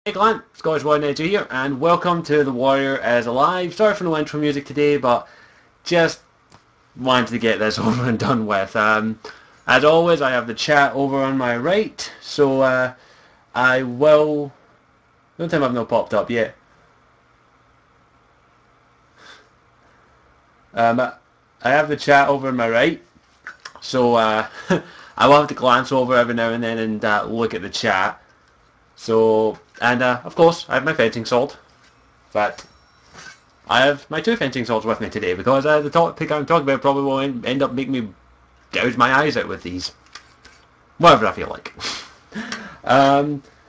Hey Glenn, Scottish Warrior Ninja here, and welcome to The Warrior is Alive. Sorry for no intro music today, but just wanted to get this over and done with. As always, I have the chat over on my right, so I will... Don't tell me I've not popped up yet. I have the chat over on my right, so I will have to glance over every now and then and look at the chat. So, and of course, I have my fencing sword, but I have my two fencing swords with me today because the topic I'm talking about probably will end up making me gouge my eyes out with these. Whatever I feel like.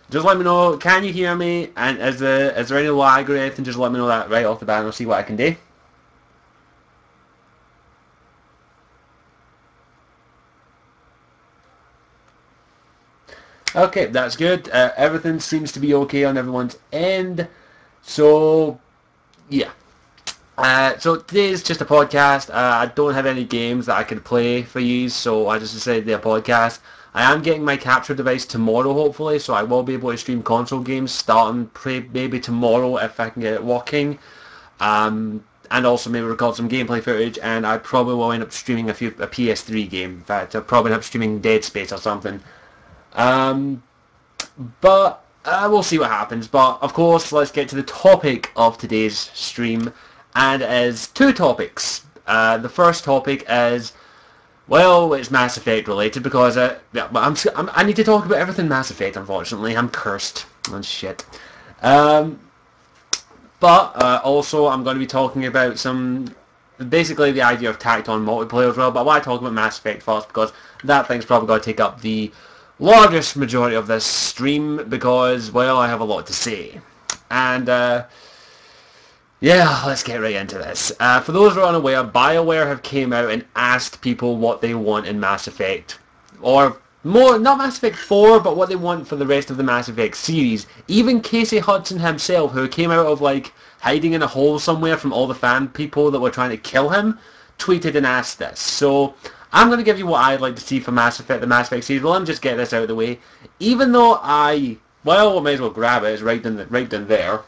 Just let me know, can you hear me, and is there any lag or anything? Just let me know that right off the bat and I'll see what I can do. Okay, that's good. Everything seems to be okay on everyone's end. So, yeah. So today's just a podcast. I don't have any games that I could play for you, so I just decided to do a podcast. I am getting my capture device tomorrow, hopefully, so I will be able to stream console games starting maybe tomorrow if I can get it working. And also maybe record some gameplay footage, and I probably will end up streaming a PS3 game. In fact, I'll probably end up streaming Dead Space or something. But we'll see what happens. But of course, let's get to the topic of today's stream, and it is two topics. The first topic is, well, it's Mass Effect related because I need to talk about everything Mass Effect. Unfortunately, I'm cursed and shit. But also, I'm going to be talking about basically the idea of tacked on multiplayer as well. But I want to talk about Mass Effect first because that thing's probably going to take up the largest majority of this stream because, well, I have a lot to say. And, yeah, let's get right into this. For those who are unaware, BioWare have came out and asked people what they want in Mass Effect. Or, more, not Mass Effect 4, but what they want for the rest of the Mass Effect series. Even Casey Hudson himself, who came out of, like, hiding in a hole somewhere from all the fan people that were trying to kill him, tweeted and asked this. So, I'm going to give you what I'd like to see for Mass Effect, the Mass Effect series. Well, let me just get this out of the way. Even though I may as well grab it. It's right down there.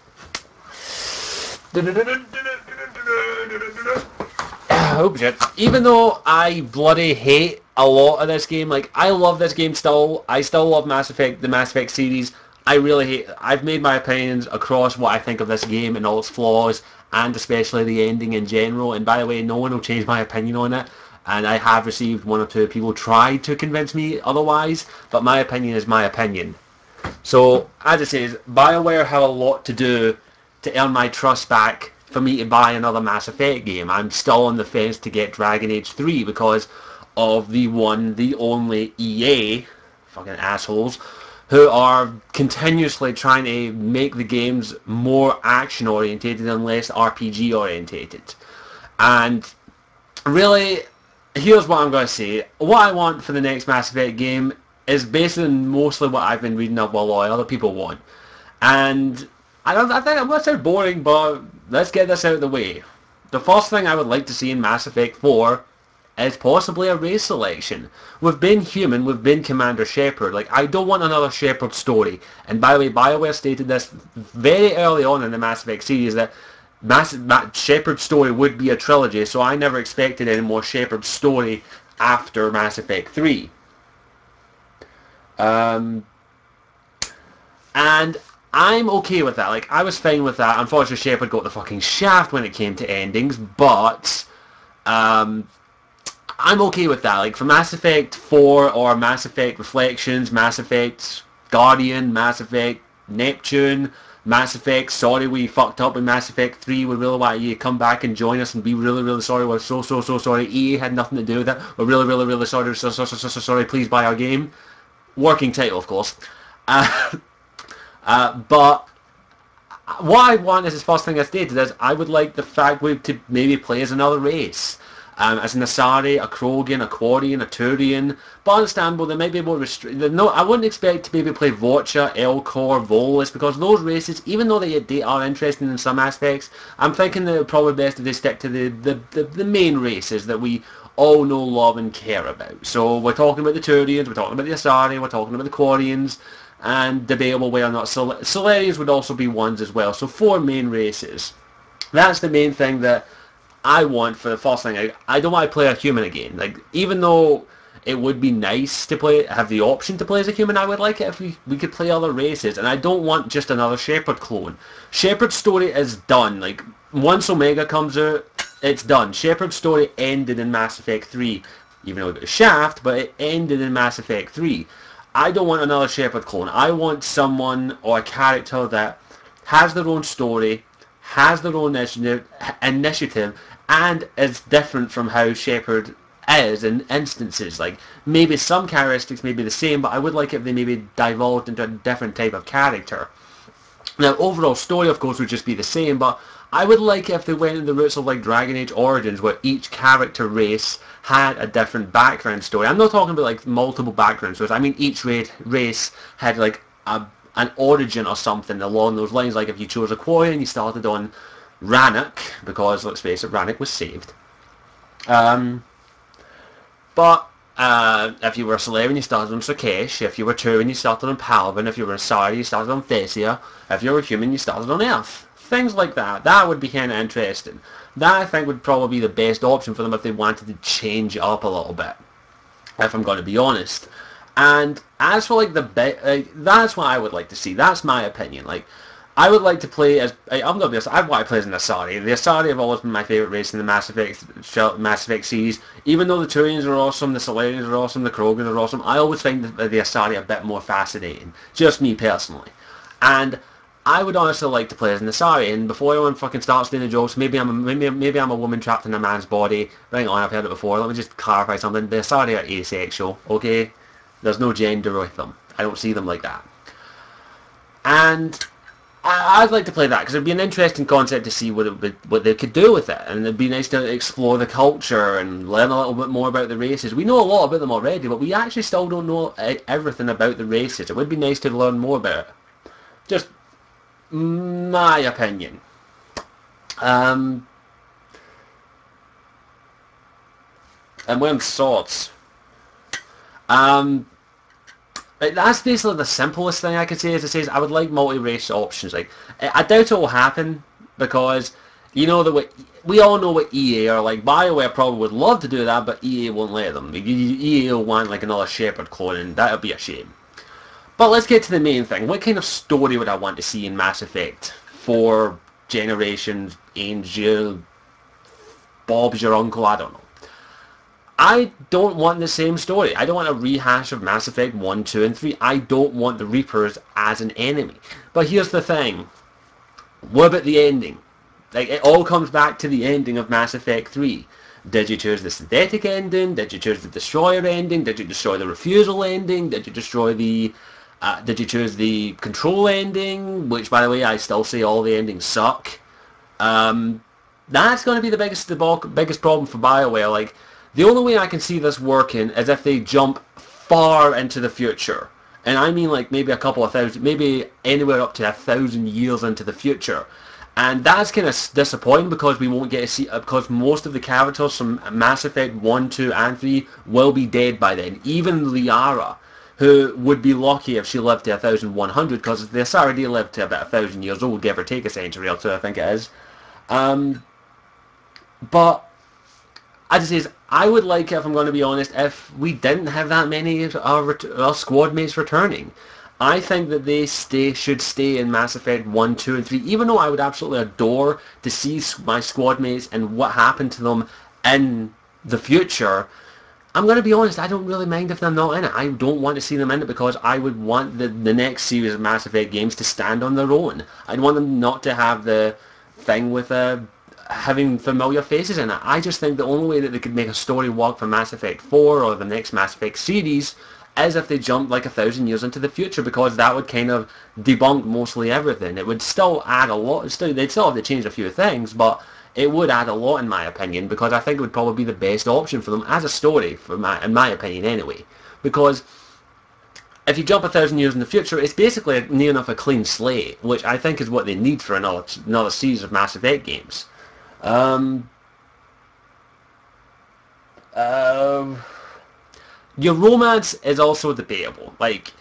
Oh shit. Even though I bloody hate a lot of this game, like, I love this game still. I still love Mass Effect, the Mass Effect series. I really hate it. I've made my opinions across what I think of this game and all its flaws, and especially the ending in general. And by the way, no one will change my opinion on it. And I have received one or two people try to convince me otherwise, but my opinion is my opinion. So, as it says, BioWare have a lot to do to earn my trust back for me to buy another Mass Effect game. I'm still on the fence to get Dragon Age 3 because of the only EA, fucking assholes, who are continuously trying to make the games more action-orientated and less RPG-orientated. And really, here's what I'm going to say. What I want for the next Mass Effect game is basically mostly what I've been reading up what a lot of other people want. And I think I'm going to sound boring, but let's get this out of the way. The first thing I would like to see in Mass Effect 4 is possibly a race selection. We've been human, we've been Commander Shepard. Like, I don't want another Shepard story. And by the way, BioWare stated this very early on in the Mass Effect series that Shepard's story would be a trilogy, so I never expected any more Shepard's story after Mass Effect 3. And I'm okay with that. Like, I was fine with that. Unfortunately, Shepard got the fucking shaft when it came to endings, but I'm okay with that. Like, for Mass Effect 4 or Mass Effect Reflections, Mass Effect Guardian, Mass Effect Neptune, Mass Effect, sorry we fucked up with Mass Effect 3, we really want you to come back and join us and be really, really sorry, we're so sorry, EA had nothing to do with it, we're really, really, really sorry, so sorry, please buy our game. Working title, of course. But what I want is, the first thing I stated, is I would like the fact to maybe play as another race. As an Asari, a Krogan, a Quarian, a Turian. But understandable, they might be able to restrict... No, I wouldn't expect to maybe play Vorcha, Elcor, Volus, because those races, even though they are interesting in some aspects, I'm thinking that it's probably best if they stick to the main races that we all know, love and care about. So we're talking about the Turians, we're talking about the Asari, we're talking about the Quarians, and debatable whether or not Solarians would also be ones as well. So 4 main races. That's the main thing that I want for the first thing. I don't want to play a human again. Like, even though it would be nice to have the option to play as a human, I would like it if we could play other races. And I don't want just another Shepard clone. Shepard's story is done. Like, once Omega comes out, it's done. Shepard's story ended in Mass Effect 3. Even though it got a shaft, but it ended in Mass Effect 3. I don't want another Shepard clone. I want someone or a character that has their own story, has their own initiative, and is different from how Shepard is in instances. Like, maybe some characteristics may be the same, but I would like it if they maybe divulged into a different type of character. Now, overall story, of course, would just be the same, but I would like it if they went in the routes of like Dragon Age Origins, where each character race had a different background story. I'm not talking about like multiple background stories. I mean each race had like an origin or something along those lines. Like if you chose a Quarian, you started on Rannoch, because let's face it, Rannoch was saved. But if you were a Solarian, you started on Sakesh. If you were Turian, you started on Palvin. If you were a Asari, you started on Thessia. If you were a human, you started on Earth. Things like that. That would be kind of interesting. That, I think, would probably be the best option for them if they wanted to change it up a little bit, if I'm going to be honest. And as for like that's what I would like to see. That's my opinion. Like, I would like to play as, I'm going to be honest, I want to play as an Asari. The Asari have always been my favourite race in the Mass Effect series. Even though the Turians are awesome, the Solarians are awesome, the Krogans are awesome, I always find the Asari a bit more fascinating. Just me personally. And I would honestly like to play as an Asari, and before anyone fucking starts doing the jokes, maybe I'm a woman trapped in a man's body. Hang on, I've heard it before. Let me just clarify something. The Asari are asexual, okay? There's no gender with them. I don't see them like that. And I'd like to play that, because it'd be an interesting concept to see what they could do with it, and it'd be nice to explore the culture and learn a little bit more about the races. We know a lot about them already, but we actually still don't know everything about the races. It would be nice to learn more about it. Just my opinion. I'm wearing swords. That's basically the simplest thing I could say. Is it says I would like multi-race options. Like, I doubt it will happen, because you know that we all know what EA are like. BioWare probably would love to do that, but EA won't let them. EA will want like another Shepard clone, and that would be a shame. But let's get to the main thing. What kind of story would I want to see in Mass Effect 4 Generations, Angel, Bob's your uncle, I don't know. I don't want the same story. I don't want a rehash of Mass Effect 1, 2, and 3. I don't want the Reapers as an enemy. But here's the thing. What about the ending? Like, it all comes back to the ending of Mass Effect 3. Did you choose the synthetic ending? Did you choose the Destroyer ending? Did you destroy the Refusal ending? Did you destroy the... did you choose the Control ending? Which, by the way, I still say all the endings suck. That's going to be the biggest problem for BioWare. Like, the only way I can see this working is if they jump far into the future. And I mean like maybe a couple of thousand, maybe anywhere up to 1,000 years into the future. And that's kind of disappointing, because we won't get to see, because most of the characters from Mass Effect 1, 2 and 3 will be dead by then. Even Liara, who would be lucky if she lived to 1,100, because the Asari lived to about 1,000 years old, give or take a century or two, I think it is. But as I say, I would like, if I'm going to be honest, if we didn't have that many our squad mates returning. I think that they should stay in Mass Effect 1, 2, and 3, even though I would absolutely adore to see my squad mates and what happened to them in the future. I'm going to be honest, I don't really mind if they're not in it. I don't want to see them in it, because I would want the next series of Mass Effect games to stand on their own. I'd want them not to have the thing with having familiar faces in it. I just think the only way that they could make a story work for Mass Effect 4 or the next Mass Effect series is if they jumped like 1,000 years into the future, because that would kind of debunk mostly everything. It would still add a lot. They'd still have to change a few things, but it would add a lot in my opinion, because I think it would probably be the best option for them as a story, in my opinion anyway. Because if you jump 1,000 years in the future, it's basically near enough a clean slate, which I think is what they need for another series of Mass Effect games. Your romance is also debatable. Like,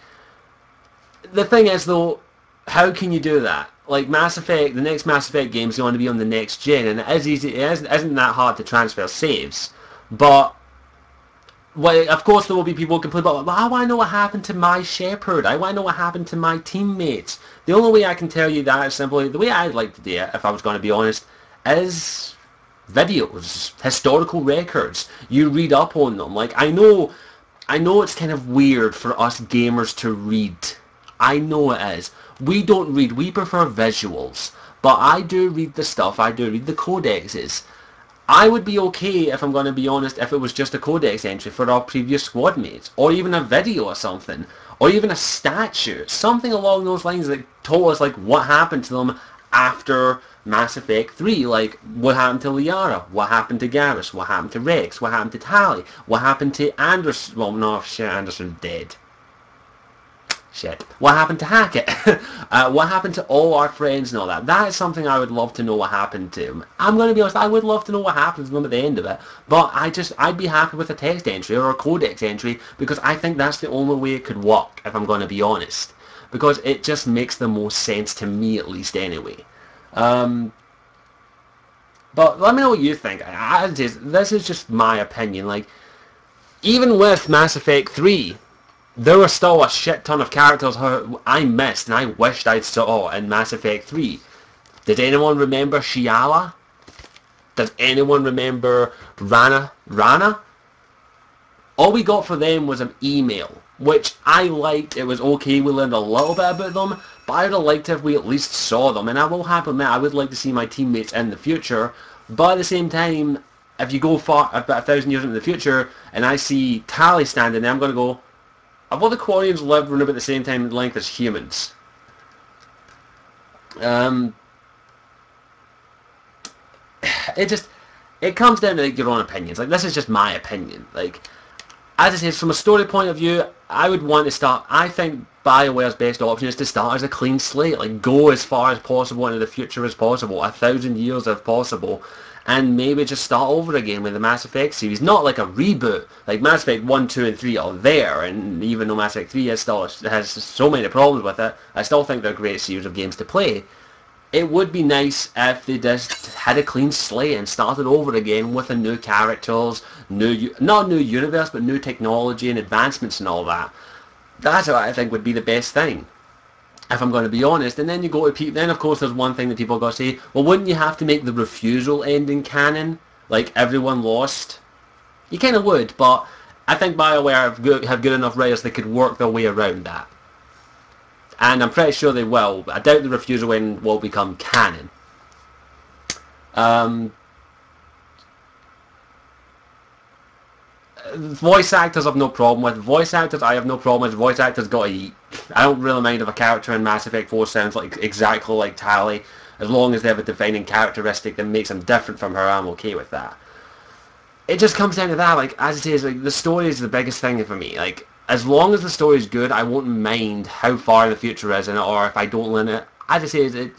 the thing is, though, how can you do that? Like, Mass Effect, the next Mass Effect game is going to be on the next gen, and it is easy, isn't that hard to transfer saves. But, well, of course there will be people who complain about, well, how do I know what happened to my Shepard? I want to know what happened to my teammates. The only way I can tell you that is simply, the way I'd like to do it, if I was going to be honest, is videos, historical records. You read up on them. Like, I know it's kind of weird for us gamers to read. I know it is. We don't read, we prefer visuals. But I do read the stuff, I do read the codexes. I would be okay, if I'm going to be honest, if it was just a codex entry for our previous squad mates, or even a video or something, or even a statue, something along those lines that told us like what happened to them after Mass Effect 3, like what happened to Liara, what happened to Garrus, what happened to Rex, what happened to Tali, what happened to Anderson, well no, shit, Anderson's dead. Shit. What happened to Hackett? What happened to all our friends and all that? That is something I would love to know what happened to them. I'm going to be honest, I would love to know what happens to them at the end of it. But I'd be happy with a text entry or a codex entry because I think that's the only way it could work, if I'm going to be honest. Because it just makes the most sense to me, at least anyway. But let me know what you think. This is just my opinion. Like, even with Mass Effect 3, there were still a shit ton of characters who I missed and I wished I'd saw in Mass Effect 3. Did anyone remember Shiala? Does anyone remember Rana? All we got for them was an email, which I liked. It was okay, we learned a little bit about them, but I would have liked if we at least saw them. And I will have to admit, I would like to see my teammates in the future, but at the same time, if you go far, about 1,000 years into the future, and I see Tali standing there, I'm going to go, have all the Quarians lived around about the same time length as humans? It comes down to like, your own opinions. Like, this is just my opinion. Like, as I said, from a story point of view, I would want to start, I think BioWare's best option is to start as a clean slate. Like, go as far as possible into the future as possible, 1,000 years if possible, and maybe just start over again with the Mass Effect series. Not like a reboot. Like, Mass Effect 1, 2, and 3 are there, and even though Mass Effect 3 has so many problems with it, I still think they're a great series of games to play. It would be nice if they just had a clean slate and started over again with the new characters, not new universe, but new technology and advancements and all that. That's what I think would be the best thing, if I'm going to be honest. And then you go to people, then of course there's one thing that people got to say, well, wouldn't you have to make the refusal ending canon? Like, everyone lost? You kind of would, but I think BioWare have good enough writers that could work their way around that. And I'm pretty sure they will. I doubt the refusal ending will become canon. Voice actors I've no problem with. Voice actors I have no problem with. Voice actors gotta eat. I don't really mind if a character in Mass Effect 4 sounds like exactly like Tali. As long as they have a defining characteristic that makes them different from her, I'm okay with that. It just comes down to that. Like, as it is, like, the story is the biggest thing for me. Like, as long as the story is good, I won't mind how far in the future is in it, or if I don't learn it. As I say,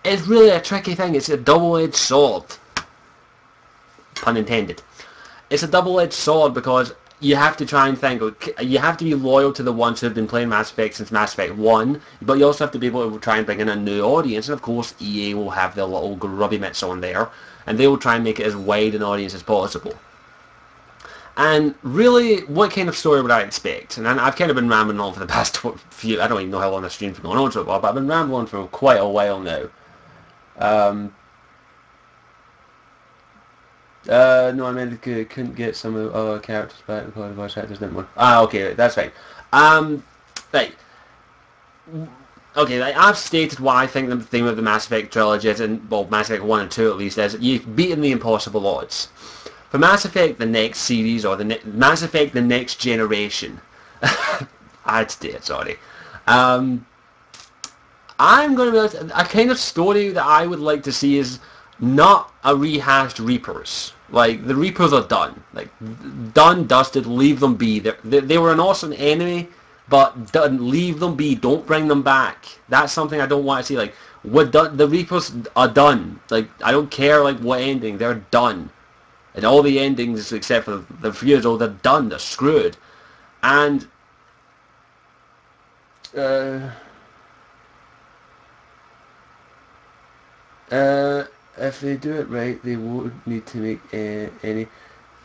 it's really a tricky thing. It's a double-edged sword. Pun intended. It's a double-edged sword because you have to try and think, you have to be loyal to the ones who have been playing Mass Effect since Mass Effect 1, but you also have to be able to try and bring in a new audience, and of course EA will have their little grubby mitts on there, and they will try and make it as wide an audience as possible. And really, what kind of story would I expect? And I've kind of been rambling on for the past few, I don't even know how long the stream's been going on for a while, but I've been rambling on for quite a while now. No, I meant couldn't get some of our characters back because the voice actors didn't want. Ah, okay, that's right. Right. Okay, like, I've stated why I think the theme of the Mass Effect trilogy is, well, Mass Effect 1 and 2 at least, is you've beaten the impossible odds. For Mass Effect the next series, or Mass Effect the next generation, I had to say it, sorry. I'm going to be a kind of story that I would like to see is not a rehashed Reapers. Like, the Reapers are done. Like, done, dusted, leave them be. They were an awesome enemy, but leave them be. Don't bring them back. That's something I don't want to see. Like, the Reapers are done. Like, I don't care, like, what ending. They're done. And all the endings, except for the refusal, they're done. They're screwed. And Uh, if they do it right, they won't need to make any.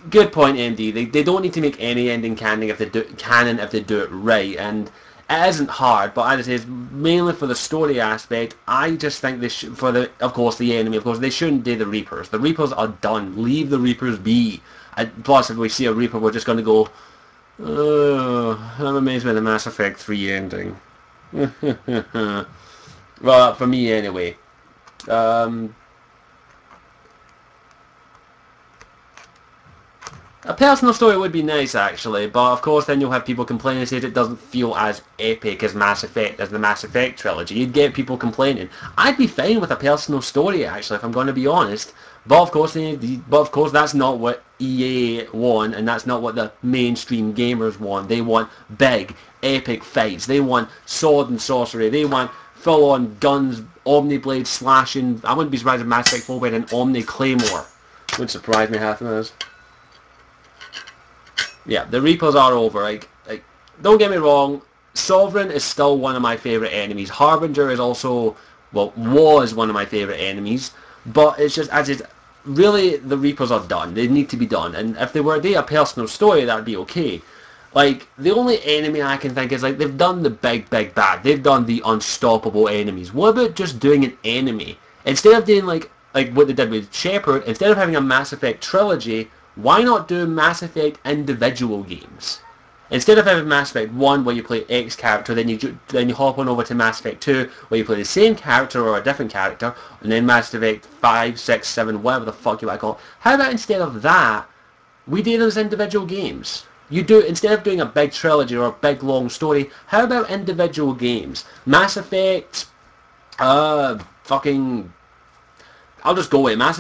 Good point, MD. They don't need to make any ending canon if they do it right, and it isn't hard. But as I say, mainly for the story aspect, I just think they should. For the, of course, the enemy, of course, they shouldn't do the Reapers. The Reapers are done. Leave the Reapers be. Plus, if we see a Reaper, we're just going to go. Oh, that reminds me of the Mass Effect 3 ending. Well, for me anyway. A personal story would be nice, actually, but of course then you'll have people complaining and say it doesn't feel as epic as the Mass Effect trilogy. You'd get people complaining. I'd be fine with a personal story, actually, if I'm going to be honest. But of course, that's not what EA want, and that's not what the mainstream gamers want. They want big, epic fights. They want sword and sorcery. They want full-on guns, Omni-blade slashing. I wouldn't be surprised if Mass Effect 4 went an Omni Claymore. Wouldn't surprise me half of this. Yeah, the Reapers are over. Like, don't get me wrong, Sovereign is still one of my favourite enemies. Harbinger is also, well, was one of my favourite enemies. But it's just, as it's, really, the Reapers are done. They need to be done. And if they were to do a personal story, that'd be okay. Like, the only enemy I can think is, like, they've done the big, big bad. They've done the unstoppable enemies. What about just doing an enemy? Instead of doing, like what they did with Shepard, instead of having a Mass Effect trilogy, why not do Mass Effect individual games? Instead of having Mass Effect 1 where you play X character, then you hop on over to Mass Effect 2 where you play the same character or a different character, and then Mass Effect 5, 6, 7, whatever the fuck you want to call it. How about instead of that, we do those individual games? Instead of doing a big trilogy or a big long story, how about individual games? Mass Effect, fucking... I'll just go with it. Mass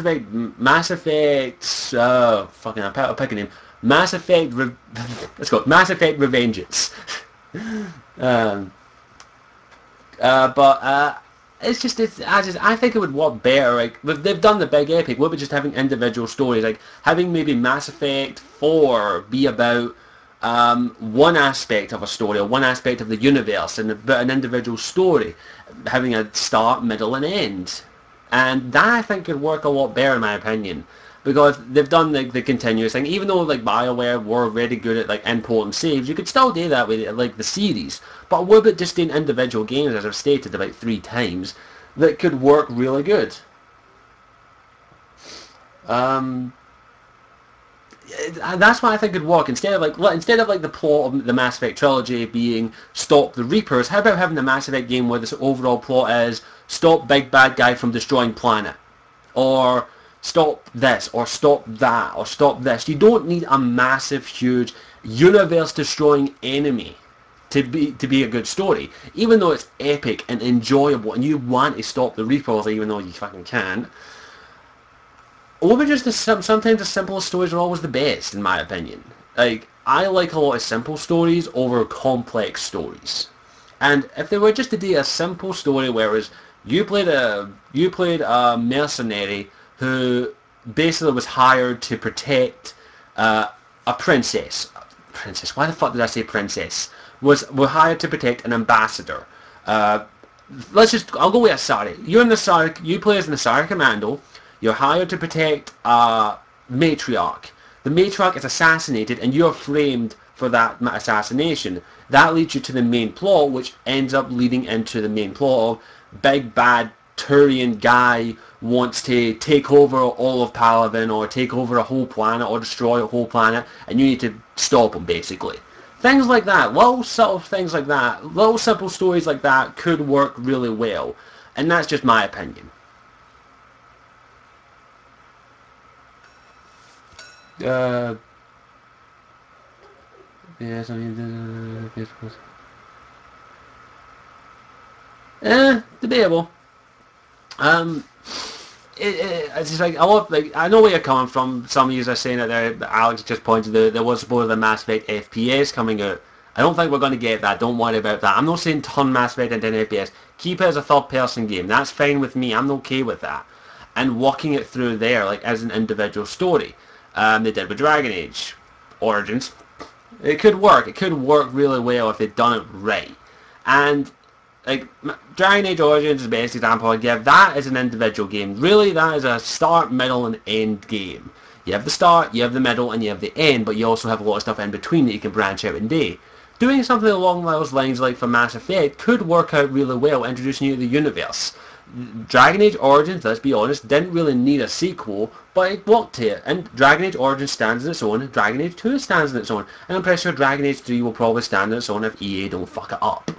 Effect, fucking, I'll pick a name. Mass Effect, let's go. Mass Effect Revengeance. I think it would work better. Like, they've done the big epic. What about just having individual stories? Like, having maybe Mass Effect 4 be about one aspect of a story or one aspect of the universe and about an individual story. Having a start, middle, and end. And that, I think, could work a lot better, in my opinion, because they've done the continuous thing. Even though, like, BioWare were really good at, like, importing saves, you could still do that with, like, the series. But what about just doing individual games, as I've stated about 3 times, that could work really good? That's what I think could work. Instead of like the plot of the Mass Effect trilogy being stop the Reapers, how about having a Mass Effect game where this overall plot is stop big bad guy from destroying planet, or stop this, or stop that, or stop this. You don't need a massive, huge, universe-destroying enemy to be a good story. Even though it's epic and enjoyable, and you want to stop the Reapers, even though you fucking can't. Or just sometimes the simplest stories are always the best, in my opinion. Like, I like a lot of simple stories over complex stories. And if they were just to do a simple story, whereas you played a mercenary who basically was hired to protect a princess. Princess? Why the fuck did I say princess? Were hired to protect an ambassador. I'll go with Asari. You play as an Asari commando. You're hired to protect a matriarch. The matriarch is assassinated and you're framed for that assassination. That leads you to the main plot, which ends up leading into the main plot of big bad Turian guy wants to take over all of Palaven, or take over a whole planet, or destroy a whole planet, and you need to stop him, basically. Things like that, little subtle things like that, little simple stories like that could work really well. And that's just my opinion. Yes, I mean, debatable. It's just like, I know where you're coming from. Some of you are saying that Alex just pointed there was supposed to Mass Effect FPS coming out. I don't think we're going to get that. Don't worry about that. I'm not saying turn Mass Effect into an FPS. Keep it as a third-person game. That's fine with me. I'm okay with that. And walking it through there, like, as an individual story. They did with Dragon Age Origins. It could work. It could work really well if they'd done it right. And like Dragon Age Origins is the best example I give. That is an individual game. Really, that is a start, middle, and end game. You have the start, you have the middle, and you have the end, but you also have a lot of stuff in between that you can branch out and do. Doing something along those lines, like for Mass Effect, could work out really well, introducing you to the universe. Dragon Age Origins, let's be honest, didn't really need a sequel, but it worked here. And Dragon Age Origins stands on its own, Dragon Age 2 stands on its own, and I'm pretty sure Dragon Age 3 will probably stand on its own if EA don't fuck it up.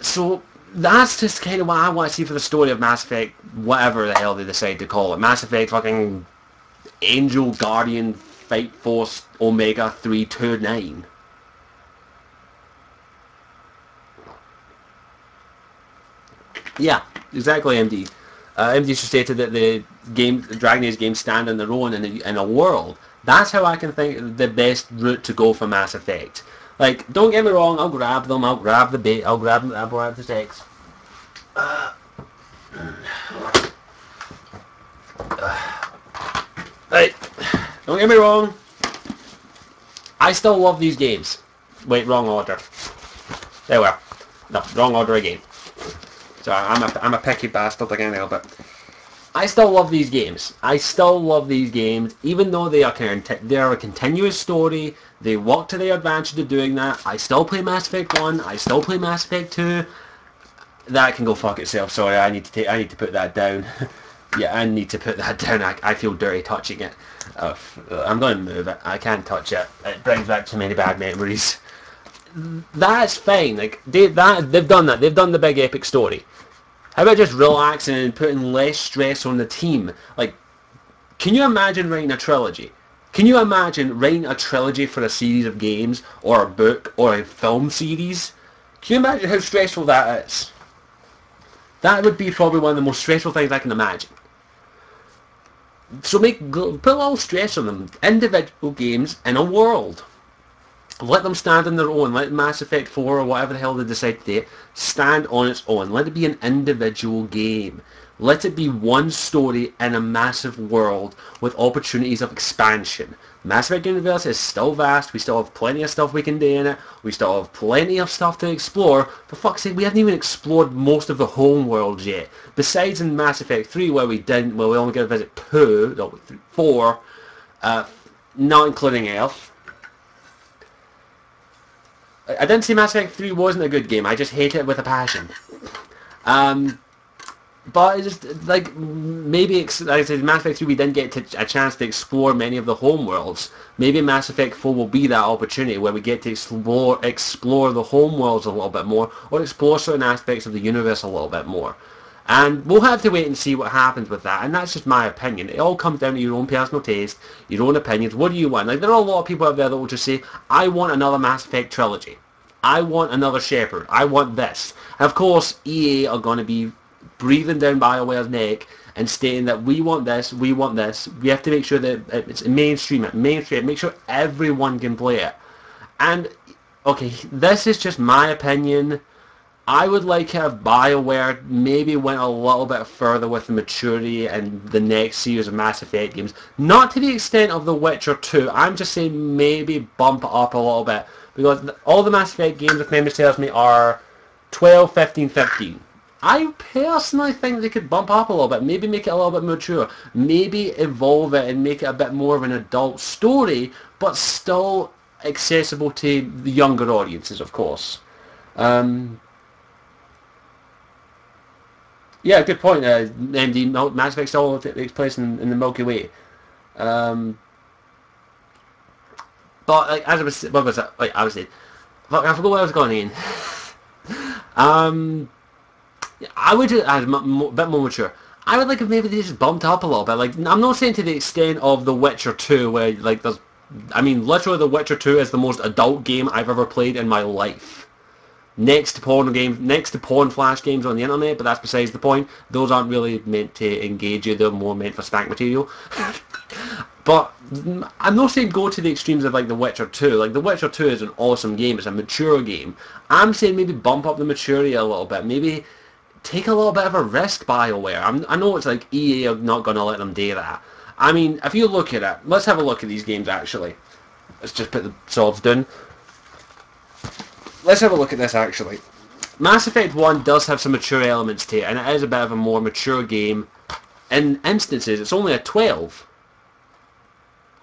So that's just kind of what I want to see for the story of Mass Effect, whatever the hell they decide to call it. Mass Effect fucking Angel Guardian Fight Force Omega 329. Yeah, exactly, MD. MD stated that the Dragon Age games stand on their own in a world. That's how I can think the best route to go for Mass Effect. Like, don't get me wrong, I'll grab them, I'll grab the bait, I'll grab the sex. Right, don't get me wrong, I still love these games. Wait, wrong order. There we are. No, wrong order again. So I'm a picky bastard again now, but I still love these games. I still love these games, even though they are a continuous story. They work to their advantage of doing that. I still play Mass Effect 1. I still play Mass Effect 2. That can go fuck itself. Sorry, I need to put that down. Yeah, I need to put that down. I feel dirty touching it. I'm going to move it. I can't touch it. It brings back too many bad memories. That's fine. Like they've done that. They've done the big epic story. How about just relaxing and putting less stress on the team? Like, can you imagine writing a trilogy? Can you imagine writing a trilogy for a series of games, or a book, or a film series? Can you imagine how stressful that is? That would be probably one of the most stressful things I can imagine. So put a little stress on them. Individual games in a world. Let them stand on their own. Let Mass Effect 4 or whatever the hell they decide to do stand on its own. Let it be an individual game. Let it be one story in a massive world with opportunities of expansion. Mass Effect universe is still vast. We still have plenty of stuff we can do in it. We still have plenty of stuff to explore. For fuck's sake, we haven't even explored most of the home worlds yet. Besides in Mass Effect 3 where we only got to visit 4, not including Earth. I didn't say Mass Effect 3 wasn't a good game. I just hate it with a passion. But it's just, like, maybe, like I said, Mass Effect 3 we didn't get a chance to explore many of the home worlds. Maybe Mass Effect 4 will be that opportunity where we get to explore the home worlds a little bit more, or explore certain aspects of the universe a little bit more. And we'll have to wait and see what happens with that, and that's just my opinion. It all comes down to your own personal taste, your own opinions. What do you want? Like, there are a lot of people out there that will just say, I want another Mass Effect trilogy. I want another Shepard. I want this. And of course, EA are going to be breathing down BioWare's neck and stating that we want this, we want this. We have to make sure that it's mainstream, make sure everyone can play it. And, okay, this is just my opinion. I would like if BioWare maybe went a little bit further with the maturity and the next series of Mass Effect games. Not to the extent of The Witcher 2. I'm just saying maybe bump it up a little bit. Because all the Mass Effect games, if memory serves me, are 12, 15, 15. I personally think they could bump up a little bit. Maybe make it a little bit mature. Maybe evolve it and make it a bit more of an adult story, but still accessible to the younger audiences, of course. Yeah, good point. MD, Mass Effect still takes place in the Milky Way. But like, as I was, what was that? Wait, I was saying, fuck, I forgot what I was going in. I would do a bit more mature. I would like if maybe they just bumped up a little bit. Like, I'm not saying to the extent of The Witcher 2, where like there's, I mean, literally The Witcher 2 is the most adult game I've ever played in my life. Next to porn flash games on the internet, but that's besides the point. Those aren't really meant to engage you, they're more meant for spank material. But I'm not saying go to the extremes of like The Witcher 2. Like The Witcher 2 is an awesome game, it's a mature game. I'm saying maybe bump up the maturity a little bit, maybe take a little bit of a risk, BioWare. I know it's like EA are not going to let them do that. I mean, if you look at it, let's have a look at these games actually. Let's just put the swords down. let's have a look at this actually. Mass Effect 1 does have some mature elements to it, and it is a bit of a more mature game. In instances, it's only a 12.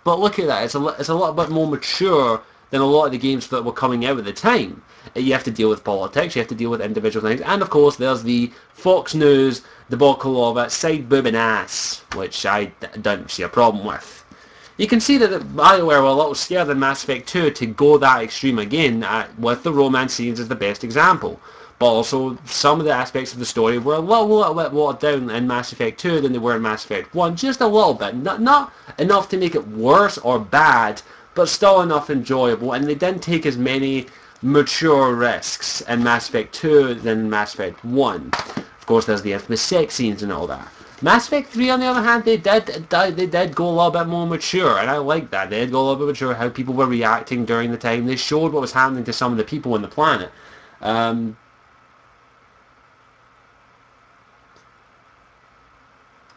But look at that, it's a little bit more mature than a lot of the games that were coming out at the time. You have to deal with politics, you have to deal with individual things, and of course there's the Fox News, the debacle of side boob and ass, which I don't see a problem with. You can see that BioWare were a little scared in Mass Effect 2 to go that extreme again, with the romance scenes as the best example. But also, some of the aspects of the story were a little bit watered down in Mass Effect 2 than they were in Mass Effect 1. Just a little bit. Not enough to make it worse or bad, but still enough enjoyable. And they didn't take as many mature risks in Mass Effect 2 than in Mass Effect 1. Of course, there's the infamous sex scenes and all that. Mass Effect 3, on the other hand, they did go a little bit more mature, and I like that. They did go a little bit mature, how people were reacting during the time. They showed what was happening to some of the people on the planet.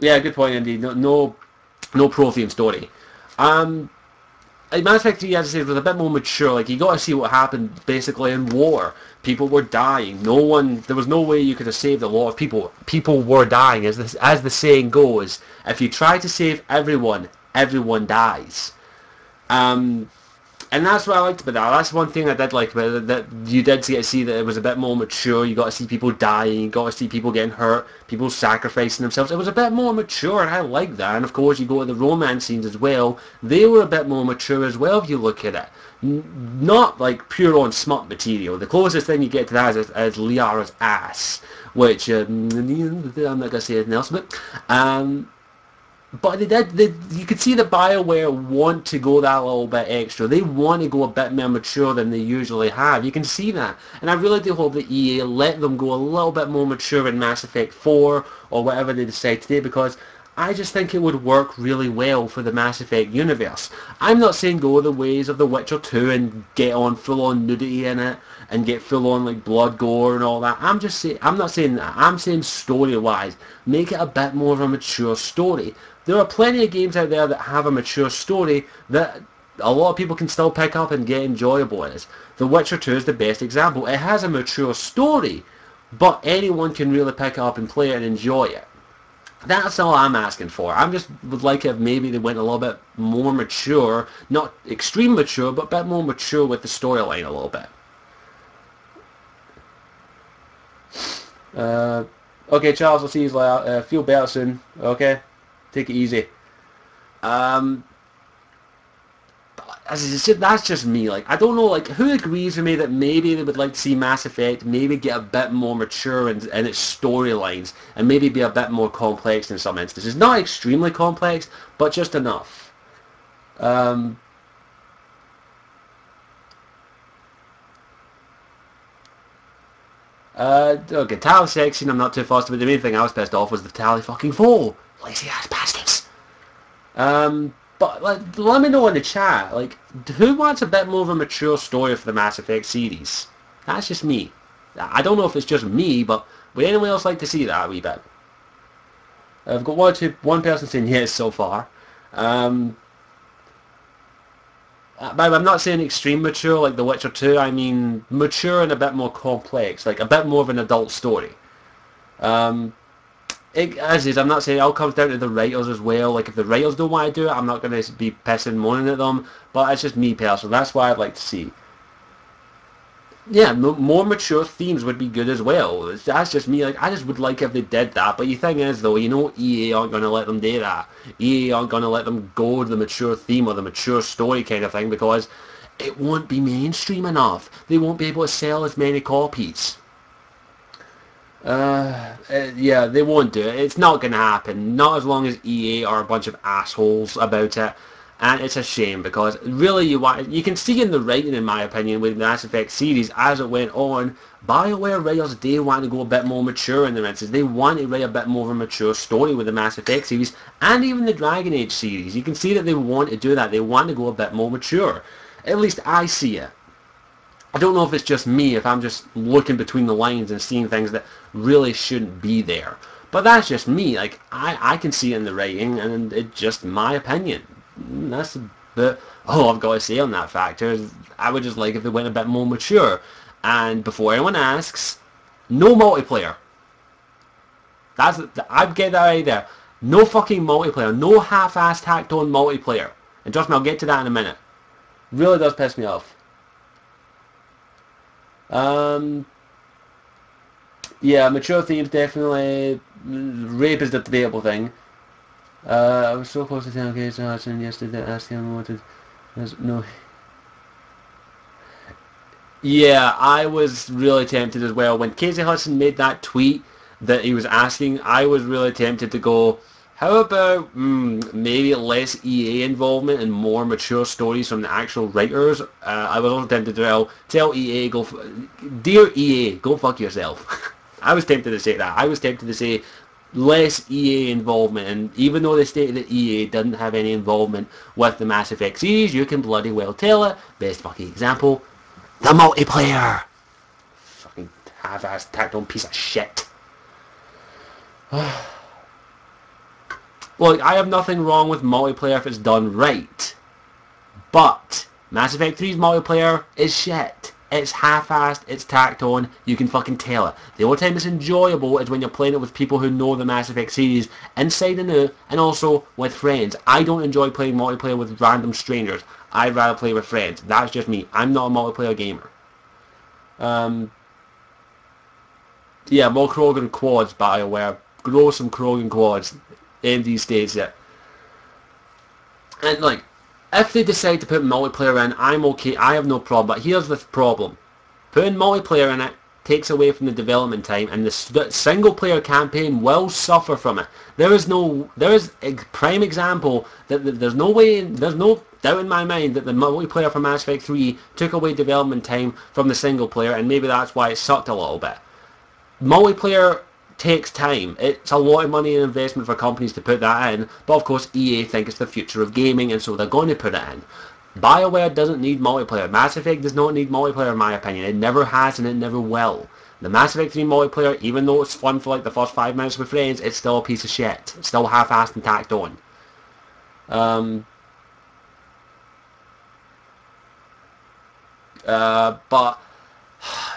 Yeah, good point indeed. No Prothean story. Mass Effect 3, as I said, was a bit more mature. Like, you got to see what happened basically in war. People were dying. There was no way you could have saved a lot of people. People were dying. As the saying goes, if you try to save everyone, everyone dies. And that's what I liked about that. That's one thing I did like about it, that you did get to see that it was a bit more mature. You got to see people dying, you got to see people getting hurt, people sacrificing themselves. It was a bit more mature, and I like that. And of course, you go to the romance scenes as well. They were a bit more mature as well, if you look at it. Not like pure on smut material. The closest thing you get to that is Liara's ass, which, I'm not going to say anything else about. But you could see that BioWare want to go that little bit extra. They want to go a bit more mature than they usually have. You can see that. And I really do hope that EA let them go a little bit more mature in Mass Effect 4 or whatever they decide to do, because I just think it would work really well for the Mass Effect universe. I'm not saying go the ways of The Witcher 2 and get on full-on nudity in it and get full-on like blood, gore and all that. I'm not saying that. I'm saying story-wise, make it a bit more of a mature story. There are plenty of games out there that have a mature story that a lot of people can still pick up and get enjoyable as. The Witcher 2 is the best example. It has a mature story, but anyone can really pick up and play it and enjoy it. That's all I'm asking for. I just would like if maybe they went a little bit more mature, not extreme mature, but a bit more mature with the storyline a little bit. Okay, Charles, I'll see you later. Feel better soon, okay? Take it easy. As I said, that's just me. Like, I don't know, like, who agrees with me that maybe they would like to see Mass Effect maybe get a bit more mature in its storylines and maybe be a bit more complex in some instances. Not extremely complex, but just enough. Okay, Tally sex scene, I'm not too fussed, but the main thing I was pissed off was the Tally fucking fall. Lazy ass bastards. But like, let me know in the chat, like, who wants a bit more of a mature story for the Mass Effect series? That's just me. I don't know if it's just me, but would anyone else like to see that a wee bit? I've got one person saying yes so far. But I'm not saying extreme mature like The Witcher 2, I mean mature and a bit more complex, like a bit more of an adult story. As is, I'm not saying it all comes down to the writers as well. Like, if the writers don't want to do it, I'm not going to be pissing moaning at them, but it's just me personally. That's what I'd like to see. Yeah, more mature themes would be good as well. That's just me. Like, I just would like if they did that. But the thing is, though, you know, EA aren't going to let them do that. EA aren't going to let them go to the mature theme or the mature story kind of thing, because it won't be mainstream enough. They won't be able to sell as many copies. Yeah, they won't do it. It's not going to happen. Not as long as EA are a bunch of assholes about it. And it's a shame, because really you can see in the writing, in my opinion, with the Mass Effect series as it went on, BioWare writers, they want to go a bit more mature in their instance. They want to write a bit more of a mature story with the Mass Effect series and even the Dragon Age series. You can see that they want to do that. They want to go a bit more mature. At least I see it. I don't know if it's just me, if I'm just looking between the lines and seeing things that really shouldn't be there. But that's just me. Like, I can see it in the writing, and it's just my opinion. That's a bit all I've got to say on that factor. I would just like if they went a bit more mature. And before anyone asks, no multiplayer. I'd get that right there. No fucking multiplayer. No half-assed tacked-on multiplayer. And trust me, I'll get to that in a minute. Really does piss me off. Yeah, mature themes definitely. Rape is the debatable thing. I was so close to telling Casey Hudson yesterday asking him what to... No. Yeah, I was really tempted as well. When Casey Hudson made that tweet that he was asking, I was really tempted to go, how about maybe less EA involvement and more mature stories from the actual writers? I was also tempted to tell EA, dear EA, go fuck yourself. I was tempted to say that. I was tempted to say less EA involvement, and even though they stated that EA didn't have any involvement with the Mass Effect series, you can bloody well tell it. Best fucking example, the multiplayer. Fucking half-assed tacked-on piece of shit. Look, I have nothing wrong with multiplayer if it's done right. But Mass Effect 3's multiplayer is shit. It's half-assed, it's tacked on, you can fucking tell it. The only time it's enjoyable is when you're playing it with people who know the Mass Effect series inside and out, and also with friends. I don't enjoy playing multiplayer with random strangers. I'd rather play with friends. That's just me. I'm not a multiplayer gamer. Yeah, more Krogan quads, BioWare. Grow some Krogan quads. MD states it. And like, if they decide to put multiplayer in, I'm okay. I have no problem. But here's the problem. Putting multiplayer in it takes away from the development time, and the single player campaign will suffer from it. There is a prime example that there's no doubt in my mind that the multiplayer for Mass Effect 3 took away development time from the single player, and maybe that's why it sucked a little bit. Multiplayer takes time. It's a lot of money and investment for companies to put that in, but of course EA think it's the future of gaming, and so they're going to put it in. BioWare doesn't need multiplayer. Mass Effect does not need multiplayer in my opinion. It never has and it never will. The Mass Effect 3 multiplayer, even though it's fun for like the first 5 minutes with friends, it's still a piece of shit. It's still half-assed and tacked on. But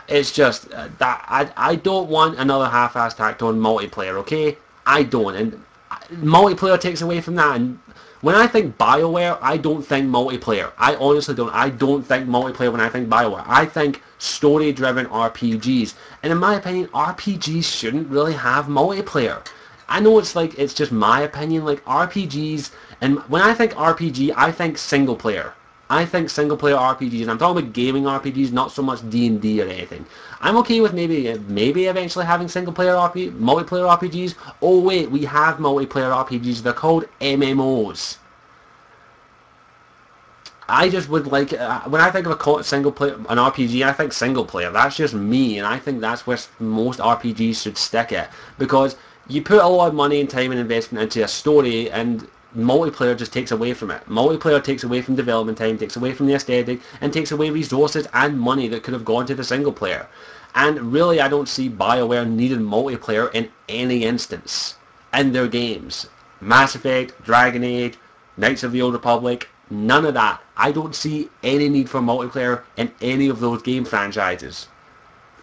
it's just that I don't want another half-assed tacked on multiplayer, okay? I don't, and multiplayer takes away from that. And when I think BioWare, I don't think multiplayer. I honestly don't. I don't think multiplayer when I think BioWare. I think story-driven RPGs. And in my opinion, RPGs shouldn't really have multiplayer. I know it's just my opinion, like RPGs, and when I think RPG, I think single player. I think single player RPGs, and I'm talking about gaming RPGs, not so much D&D or anything. I'm okay with maybe eventually having single player multiplayer RPGs. Oh wait, we have multiplayer RPGs. They're called MMOs. I just would like, when I think of an RPG, I think single player. That's just me, and I think that's where most RPGs should stick it, because you put a lot of money and time and investment into a story, and multiplayer just takes away from it. Multiplayer takes away from development time, takes away from the aesthetic, and takes away resources and money that could have gone to the single player. And really, I don't see BioWare needing multiplayer in any instance in their games. Mass Effect, Dragon Age, Knights of the Old Republic, none of that. I don't see any need for multiplayer in any of those game franchises.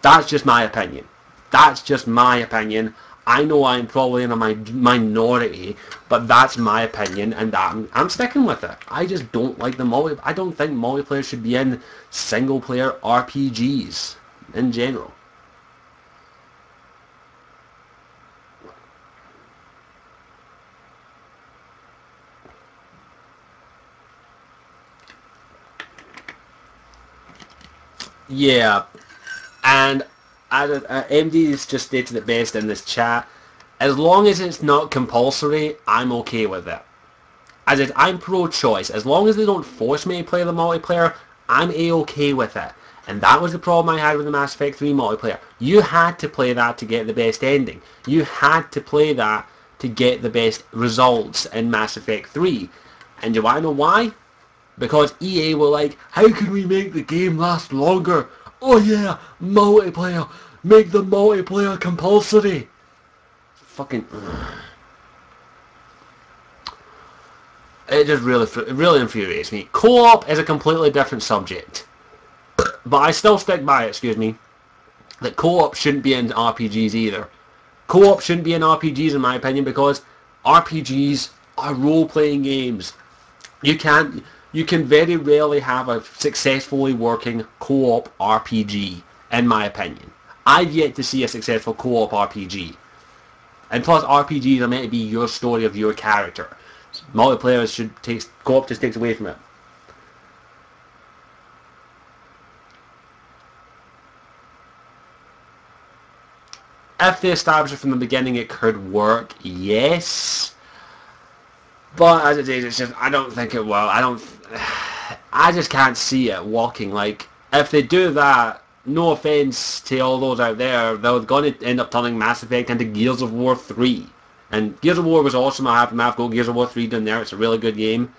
That's just my opinion. That's just my opinion. I know I'm probably in a minority, but that's my opinion, and I'm sticking with it. I just don't like the I don't think multiplayer should be in single-player RPGs in general. Yeah, and MD has just stated it best in this chat. As long as it's not compulsory, I'm okay with it. As in, I'm pro-choice. As long as they don't force me to play the multiplayer, I'm A-okay with it. And that was the problem I had with the Mass Effect 3 multiplayer. You had to play that to get the best ending. You had to play that to get the best results in Mass Effect 3. And do you want to know why? Because EA were like, how can we make the game last longer? Oh yeah, multiplayer. Make the multiplayer compulsory. Fucking... It just really infuriates me. Co-op is a completely different subject. but I still stick by it, excuse me, that co-op shouldn't be in RPGs either. Co-op shouldn't be in RPGs in my opinion, because RPGs are role-playing games. You can very rarely have a successfully working co-op RPG, in my opinion. I've yet to see a successful co-op RPG. And plus, RPGs are meant to be your story of your character. Multiplayer co-op just takes away from it. If they establish it from the beginning, it could work, yes. But as it is, it's just, I don't think it will. I just can't see it working. Like, if they do that, no offense to all those out there, they're going to end up turning Mass Effect into Gears of War 3. And Gears of War was awesome. I have to go Gears of War 3 down there. It's a really good game.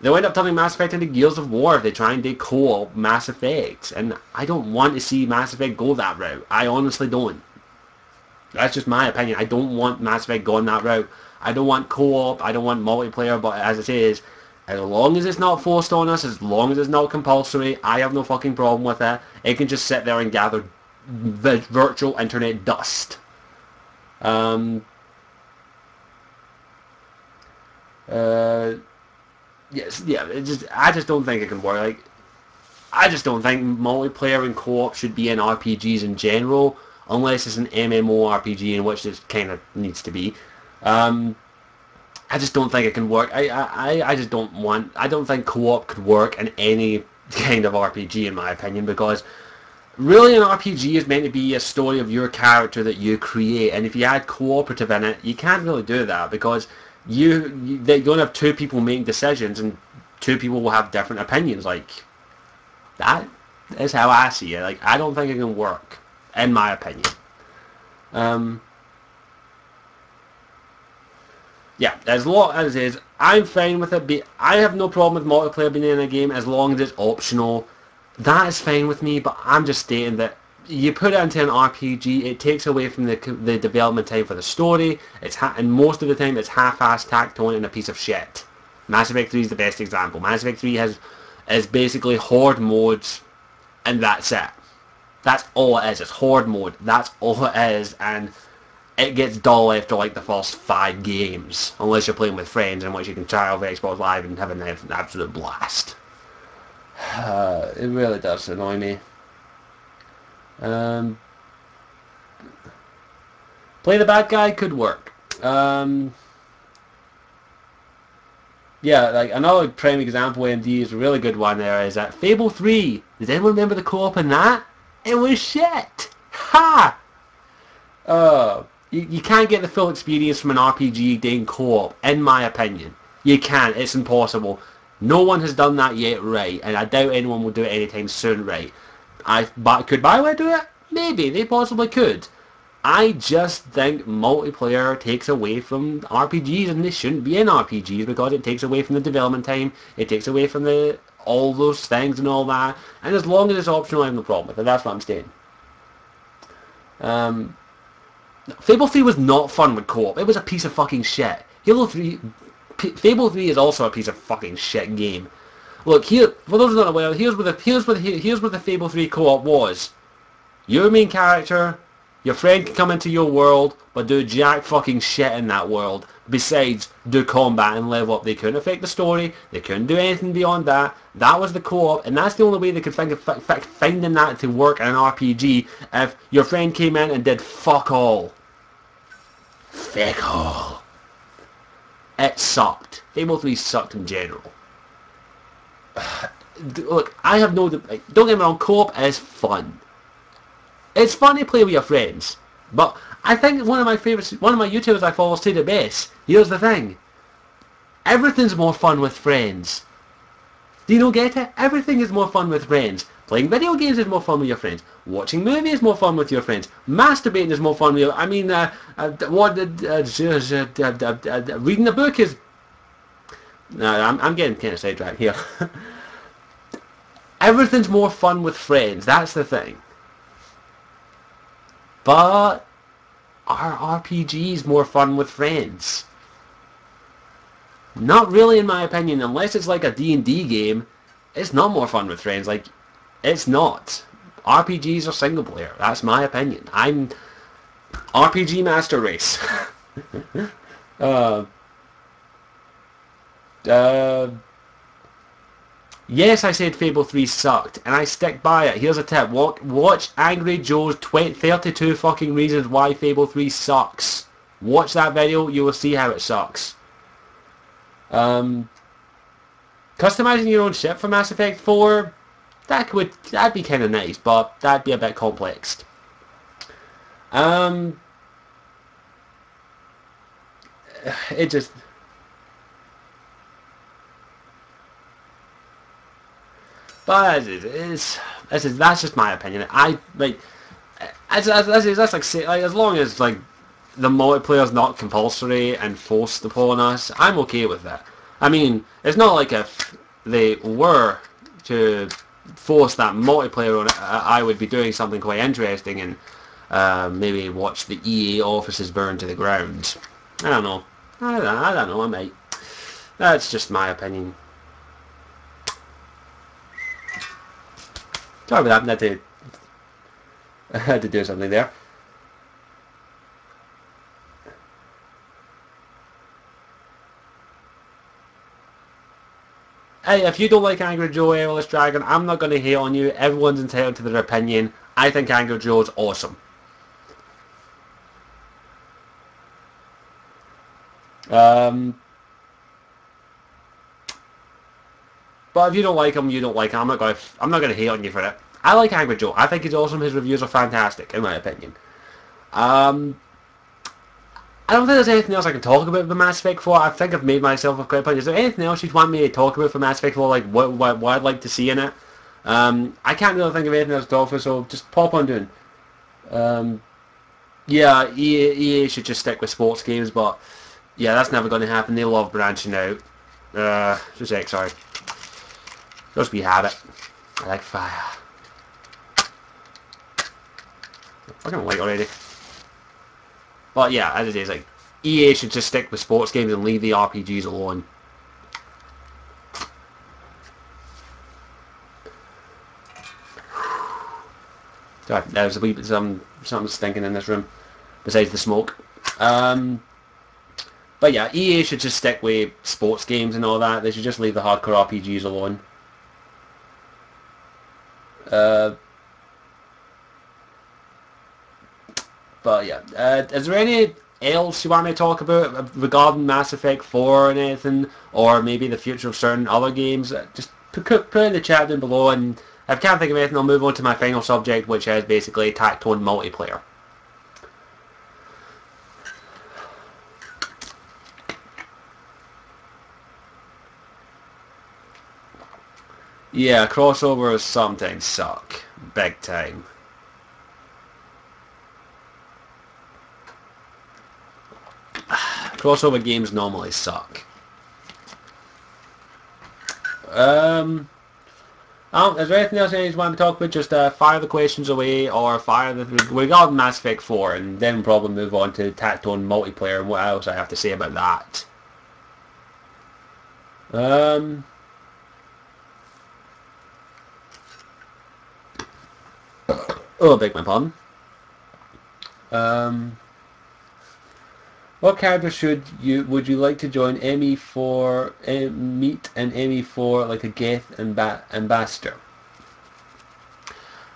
They'll end up turning Mass Effect into Gears of War if they try and do co-op Mass Effect. And I don't want to see Mass Effect go that route. I honestly don't. That's just my opinion. I don't want Mass Effect going that route. I don't want co-op. I don't want multiplayer. But as I say, as long as it's not forced on us, as long as it's not compulsory, I have no fucking problem with it. It can just sit there and gather virtual internet dust. Yes, yeah. I just don't think it can work. Like, I just don't think multiplayer and co-op should be in RPGs in general, unless it's an MMORPG, in which it kind of needs to be. I just don't think it can work. I don't think co-op could work in any kind of RPG, in my opinion, because really an RPG is meant to be a story of your character that you create, and if you add cooperative in it, you can't really do that, because they don't have two people making decisions, and two people will have different opinions. Like, that is how I see it. Like, I don't think it can work, in my opinion. Yeah, as long as it is, I'm fine with it. I have no problem with multiplayer being in a game as long as it's optional. That is fine with me, but I'm just stating that you put it into an RPG, it takes away from the development time for the story. And most of the time, it's half-assed, tacked on, and a piece of shit. Mass Effect 3 is the best example. Mass Effect 3 is basically horde modes, and that's it. That's all it is. It's horde mode. That's all it is, and it gets dull after like the first 5 games, unless you're playing with friends, in which you can try over Xbox Live and have an absolute blast. It really does annoy me. Play the bad guy could work. Yeah, like another prime example, AMD is a really good one there, is that Fable 3. Does anyone remember the co-op in that? It was shit! Ha! You can't get the full experience from an RPG doing co-op, in my opinion. You can't. It's impossible. No one has done that yet right, and I doubt anyone will do it anytime soon right. Could BioWare do it? Maybe. They possibly could. I just think multiplayer takes away from RPGs, and they shouldn't be in RPGs, because it takes away from the development time, it takes away from all those things and all that, and as long as it's optional, I have no problem with it. That's what I'm saying. Fable 3 was not fun with co-op. It was a piece of fucking shit. Fable 3 is also a piece of fucking shit game. Look, here, for those who don't know, well, here's what the Fable 3 co-op was. Your main character, your friend can come into your world, but do jack fucking shit in that world. Besides, do combat and level up. They couldn't affect the story. They couldn't do anything beyond that. That was the co-op, and that's the only way they could think of finding that to work in an RPG, if your friend came in and did fuck all. Fuck all. It sucked. Fable 3 sucked in general. Look, I have no... Don't get me wrong, co-op is fun. It's fun to play with your friends. But I think one of my YouTubers I follow said it best. Here's the thing. Everything's more fun with friends. Do you not get it? Everything is more fun with friends. Playing video games is more fun with your friends. Watching movies is more fun with your friends. Masturbating is more fun with your... I mean, reading a book is... No, I'm getting kind of sidetracked here. Everything's more fun with friends. That's the thing. But are RPGs more fun with friends? Not really, in my opinion. Unless it's like a D&D game, it's not more fun with friends. Like, It's not. RPGs are single player. That's my opinion. I'm RPG Master Race. uh, uh, yes, I said Fable 3 sucked, and I stick by it. Here's a tip. Watch Angry Joe's 32 fucking reasons why Fable 3 sucks. Watch that video, you will see how it sucks. Customizing your own ship for Mass Effect 4, that'd be kind of nice, but that'd be a bit complex. It just... But that's just my opinion. I like that's like say, like as long as like the multiplayer's not compulsory and forced upon us, I'm okay with that. I mean, it's not like if they were to force that multiplayer on it, I would be doing something quite interesting and maybe watch the EA offices burn to the ground. I don't know. I don't know. I might. That's just my opinion. Sorry about that. I had to do something there. Hey, if you don't like Angry Joe Airless Dragon, I'm not going to hate on you. Everyone's entitled to their opinion. I think Angry Joe's awesome. But if you don't like him, you don't like him. I'm not going to hate on you for it. I like Angry Joe. I think he's awesome. His reviews are fantastic, in my opinion. I don't think there's anything else I can talk about for Mass Effect 4. I think I've made myself a clear point. Is there anything else you'd want me to talk about for Mass Effect 4? Like what I'd like to see in it? I can't really think of anything else to talk for, so just pop on doing. Yeah, EA should just stick with sports games, but yeah, that's never going to happen. They love branching out. Just a sec, sorry. Just we have it. I like fire. Fucking light already. But yeah, as it is, like EA should just stick with sports games and leave the RPGs alone. Sorry, there's a wee bit something stinking in this room, besides the smoke. But yeah, EA should just stick with sports games and all that. They should just leave the hardcore RPGs alone. But yeah, is there any else you want me to talk about regarding Mass Effect 4 and anything, or maybe the future of certain other games? Just put in the chat down below, and if I can't think of anything, I'll move on to my final subject, which is basically tactone multiplayer. Yeah, crossovers sometimes suck. Big time. Crossover games normally suck. Is there anything else you want to talk about? Just fire the questions away, or fire the regarding Mass Effect 4, and then probably move on to tactone multiplayer and what else I have to say about that. Oh, beg my pardon. What character would you like to join ME4 meet an ME4 like a Geth ambassador?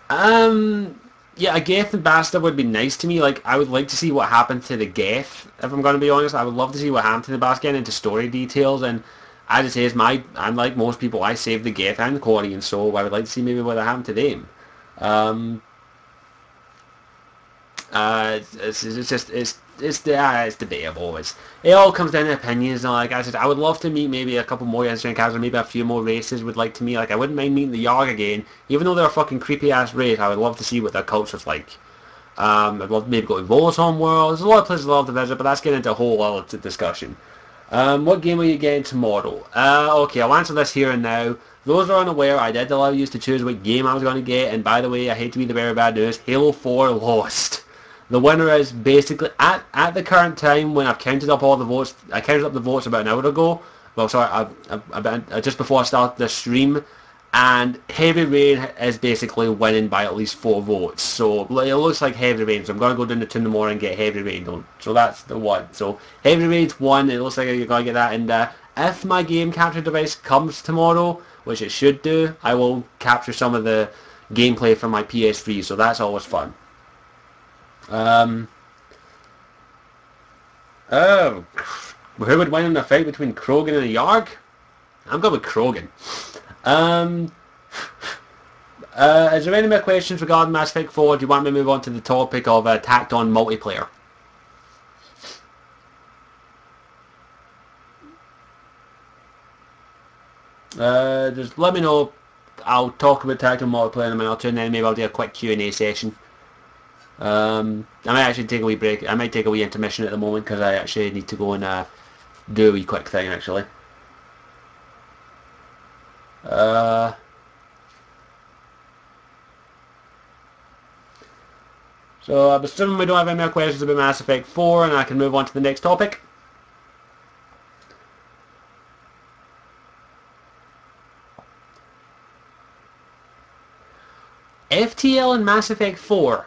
Yeah, a Geth ambassador would be nice to me. Like, I would like to see what happened to the Geth, if I'm going to be honest. I would love to see what happened to the ambassador, getting into story details. And as it says, I'm like most people, I saved the Geth and the Quarian, so I would like to see maybe what happened to them. It's debatable. It all comes down to opinions. And like I said, I would love to meet maybe a couple more interesting characters, maybe a few more races would like to meet. Like, I wouldn't mind meeting the Yarg again, even though they're a fucking creepy ass race. I would love to see what their culture's like. I'd love to maybe go to Vola's homeworld. There's a lot of places I'd love to visit, but that's getting into a whole other discussion. What game are you getting tomorrow? Okay, I'll answer this here and now. Those who are unaware, I did allow you to choose what game I was going to get, and by the way, I hate to be the bearer of bad news, Halo 4 lost. The winner is basically, at the current time, when I've counted up all the votes, I counted up the votes about an hour ago, well sorry, just before I started the stream, And Heavy Rain is basically winning by at least 4 votes. So it looks like Heavy Rain. So I'm going to go down to 2 in the morning and get Heavy Rain done. So that's the one. So Heavy Rain's 1. It looks like you're going to get that. And if my game capture device comes tomorrow, which it should do, I will capture some of the gameplay from my PS3. So that's always fun. Oh, who would win in a fight between Krogan and a Yarg? I'm going with Krogan. Is there any more questions regarding Mass Effect 4? Do you want me to move on to the topic of tacked on multiplayer? Just let me know. I'll talk about tacked on multiplayer in a minute or two, and then maybe I'll do a quick Q&A session. I might actually take a wee break. I might take a wee intermission at the moment because I actually need to go and do a wee quick thing actually. So I'm assuming we don't have any more questions about Mass Effect 4 and I can move on to the next topic. FTL in Mass Effect 4.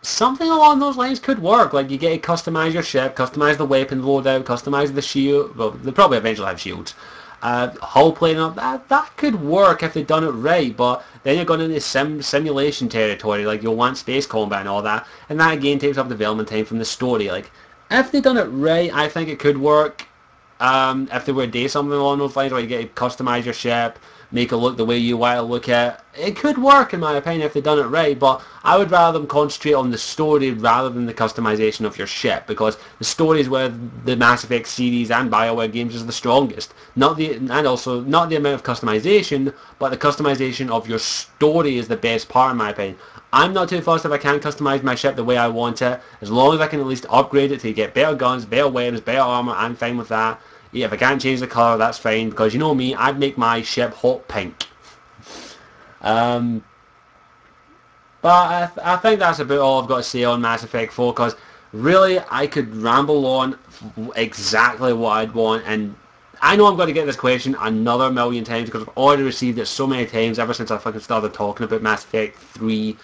Something along those lines could work. Like you get to customize your ship, customize the weapon loadout, customize the shield. Well, they'll probably eventually have shields. Hull plating, that could work if they've done it right, but then you're going into simulation territory, like you'll want space combat and all that, and that again takes up development time from the story. Like, if they've done it right, I think it could work. If they were to do something along those lines where you get to customize your ship, make it look the way you want to look at it, could work in my opinion if they've done it right, but I would rather them concentrate on the story rather than the customization of your ship, because the story is where the Mass Effect series and BioWare games is the strongest. And also not the amount of customization, but the customization of your story is the best part in my opinion. I'm not too fussed if I can't customize my ship the way I want it, as long as I can at least upgrade it to get better guns, better weapons, better armor. I'm fine with that. Yeah, if I can't change the colour, that's fine, because you know me, I'd make my ship hot pink. But I think that's about all I've got to say on Mass Effect 4, because really I could ramble on exactly what I'd want, and I know I'm going to get this question another million times because I've already received it so many times ever since I fucking started talking about Mass Effect 3.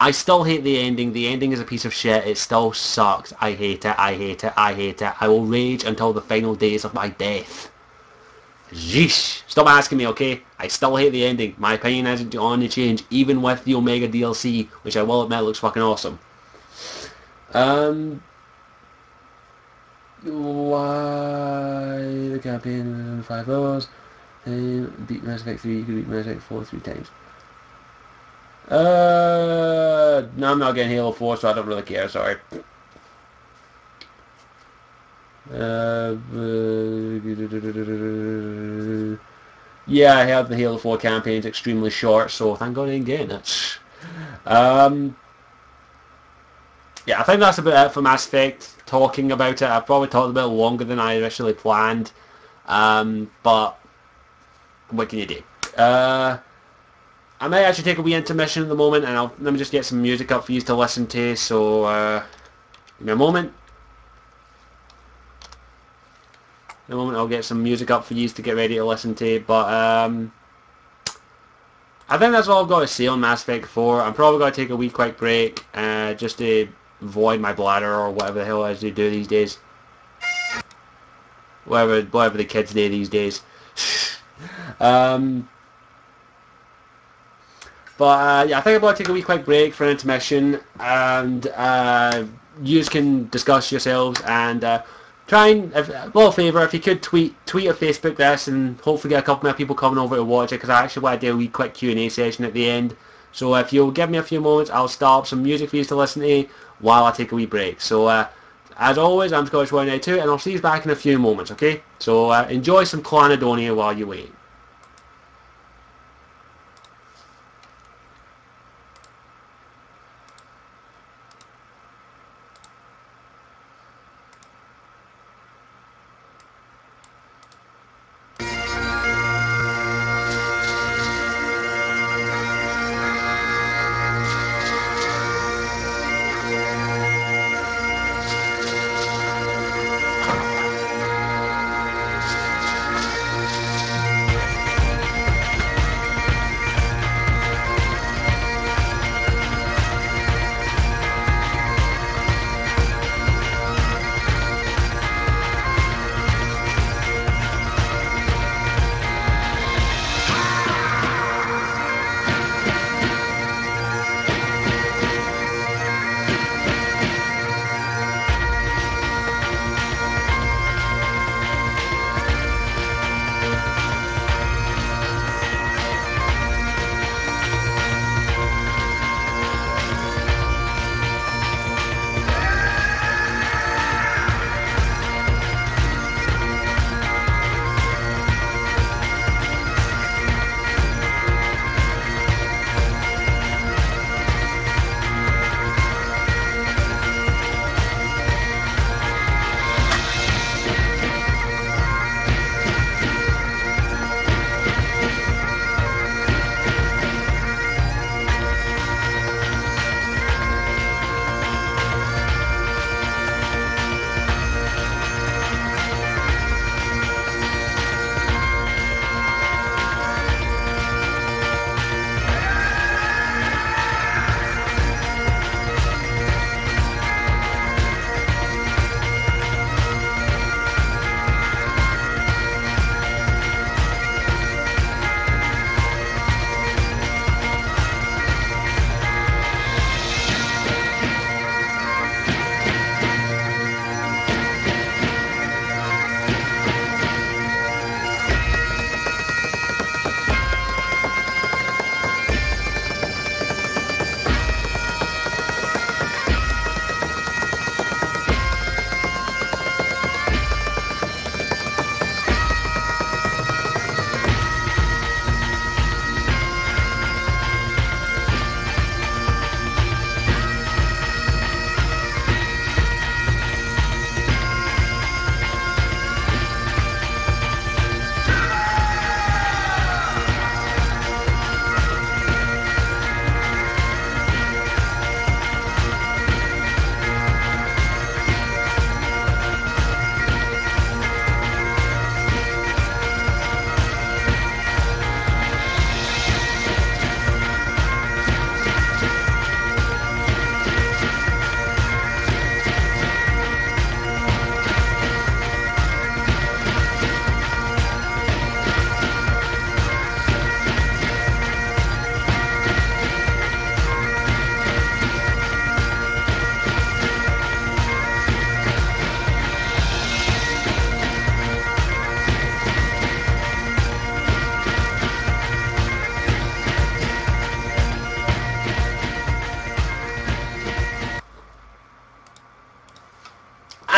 I still hate the ending. The ending is a piece of shit. It still sucks. I hate it. I hate it. I hate it. I will rage until the final days of my death. Yeesh. Stop asking me, okay? I still hate the ending. My opinion isn't on the change, even with the Omega DLC, which I will admit looks fucking awesome. Why the campaign in 5 hours? Beat Mass Effect 3, you could beat Mass Effect 4 3 times. No, I'm not getting Halo 4, so I don't really care, sorry. Yeah, I heard the Halo 4 campaign's extremely short, so thank God I didn't get it. Yeah, I think that's about it for Mass Effect. Talking about it, I probably talked a bit longer than I initially planned, but what can you do? I might actually take a wee intermission at the moment, and let me just get some music up for you to listen to, so give me a moment. In a moment I'll get some music up for you to get ready to listen to, but I think that's all I've got to say on Mass Effect 4. I'm probably going to take a wee quick break, just to void my bladder or whatever the hell it is they do these days. Whatever the kids do these days. But yeah, I think I'm going to take a wee quick break for an intermission, and you can discuss yourselves and try and, well, favour, if you could tweet or Facebook this, and hopefully get a couple more people coming over to watch it, because I actually want to do a wee quick Q&A session at the end. So if you'll give me a few moments, I'll start up some music for you to listen to while I take a wee break. So as always, I'm Scottish192, and I'll see you back in a few moments, okay? So enjoy some Clanadonia while you wait.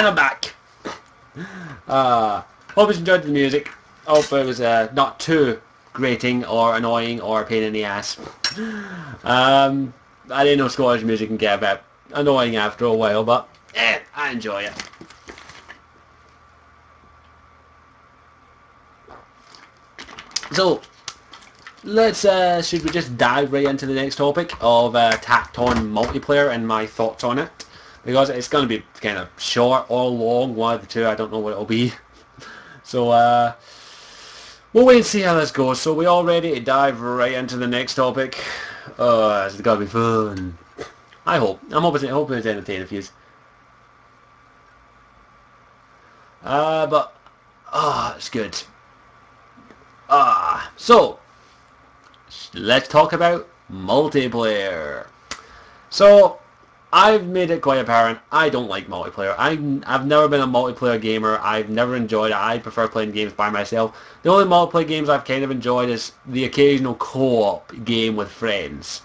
And I'm back. Hope you enjoyed the music. Hope it was not too grating or annoying or a pain in the ass. I didn't know Scottish music can get a bit annoying after a while, but I enjoy it. So, let's, should we just dive right into the next topic of tacked-on multiplayer and my thoughts on it? Because it's going to be kind of short or long, one of the two, I don't know what it'll be. So, we'll wait and see how this goes. So, we all ready to dive right into the next topic? This is going to be fun. I hope. I'm hoping it's entertaining for you. It's good. So, let's talk about multiplayer. So, I've made it quite apparent, I don't like multiplayer. I've never been a multiplayer gamer. I've never enjoyed it. I prefer playing games by myself. The only multiplayer games I've kind of enjoyed is the occasional co-op game with friends.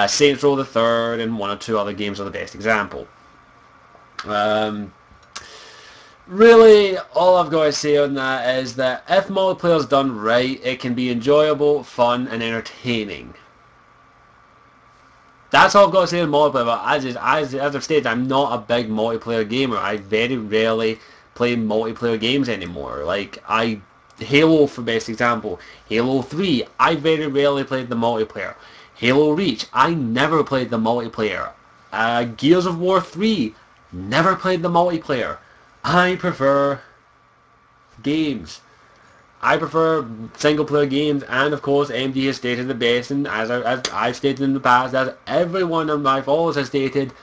Saints Row the Third and one or two other games are the best example. Really, all I've got to say on that is that if multiplayer is done right, it can be enjoyable, fun, and entertaining. That's all I've got to say on multiplayer, but as I've stated, I'm not a big multiplayer gamer. I very rarely play multiplayer games anymore. Like, Halo, for best example. Halo 3, I very rarely played the multiplayer. Halo Reach, I never played the multiplayer. Gears of War 3, never played the multiplayer. I prefer games. I prefer single-player games, and of course, MD has stated the best, and as I've stated in the past, as every one of my followers has stated,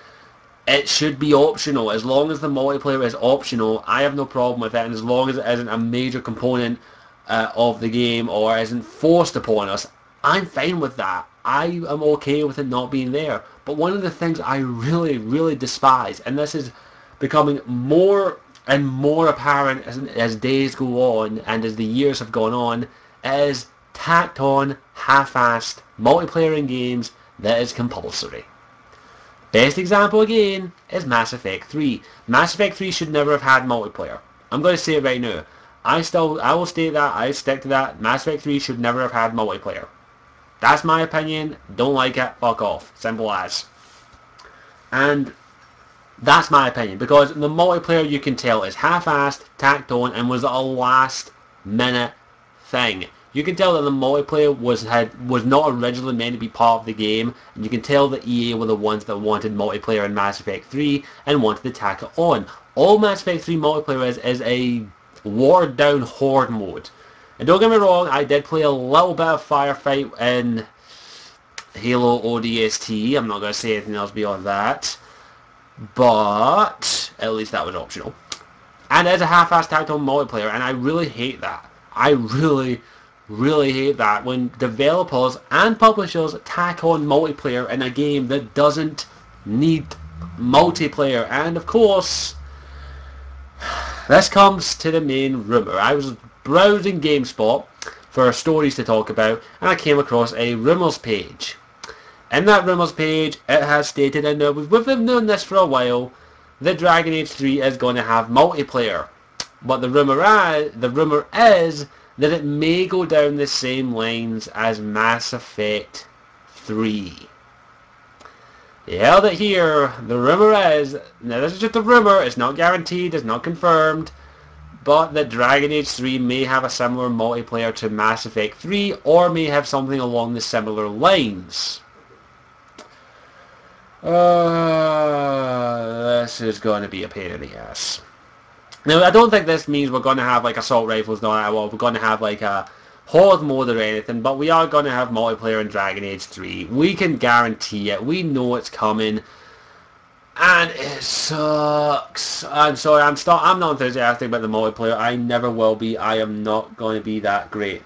it should be optional. As long as the multiplayer is optional, I have no problem with it, and as long as it isn't a major component of the game or isn't forced upon us, I'm fine with that. I am okay with it not being there. But one of the things I really, really despise, and this is becoming more and more apparent as days go on and as the years have gone on, is tacked on, half-assed multiplayer in games that is compulsory. Best example again is Mass Effect 3. Mass Effect 3 should never have had multiplayer. I'm going to say it right now. I will state that, I stick to that. Mass Effect 3 should never have had multiplayer. That's my opinion. Don't like it, fuck off. Simple as. And that's my opinion, because the multiplayer, you can tell, is half-assed, tacked on, and was a last-minute thing. You can tell that the multiplayer was not originally meant to be part of the game, and you can tell that EA were the ones that wanted multiplayer in Mass Effect 3 and wanted to tack it on. All Mass Effect 3 multiplayer is a watered-down horde mode. And don't get me wrong, I did play a little bit of Firefight in Halo ODST. I'm not going to say anything else beyond that. But at least that was optional. And it's a half-assed tacked on multiplayer, and I really hate that. I really, really hate that when developers and publishers tack on multiplayer in a game that doesn't need multiplayer. And of course, this comes to the main rumour. I was browsing GameSpot for stories to talk about, and I came across a rumours page. In that rumours page, it has stated, and we've known this for a while, that Dragon Age 3 is going to have multiplayer. But the rumour is that it may go down the same lines as Mass Effect 3. You held it here. The rumour is, now this is just a rumour, it's not guaranteed, it's not confirmed, but that Dragon Age 3 may have a similar multiplayer to Mass Effect 3, or may have something along the similar lines. This is going to be a pain in the ass. Now, I don't think this means we're going to have like assault rifles now, or we're going to have like a horde mode or anything, but we are going to have multiplayer in Dragon Age 3. We can guarantee it. We know it's coming. And it sucks. I'm sorry, I'm not enthusiastic about the multiplayer. I never will be. I am not going to be that great.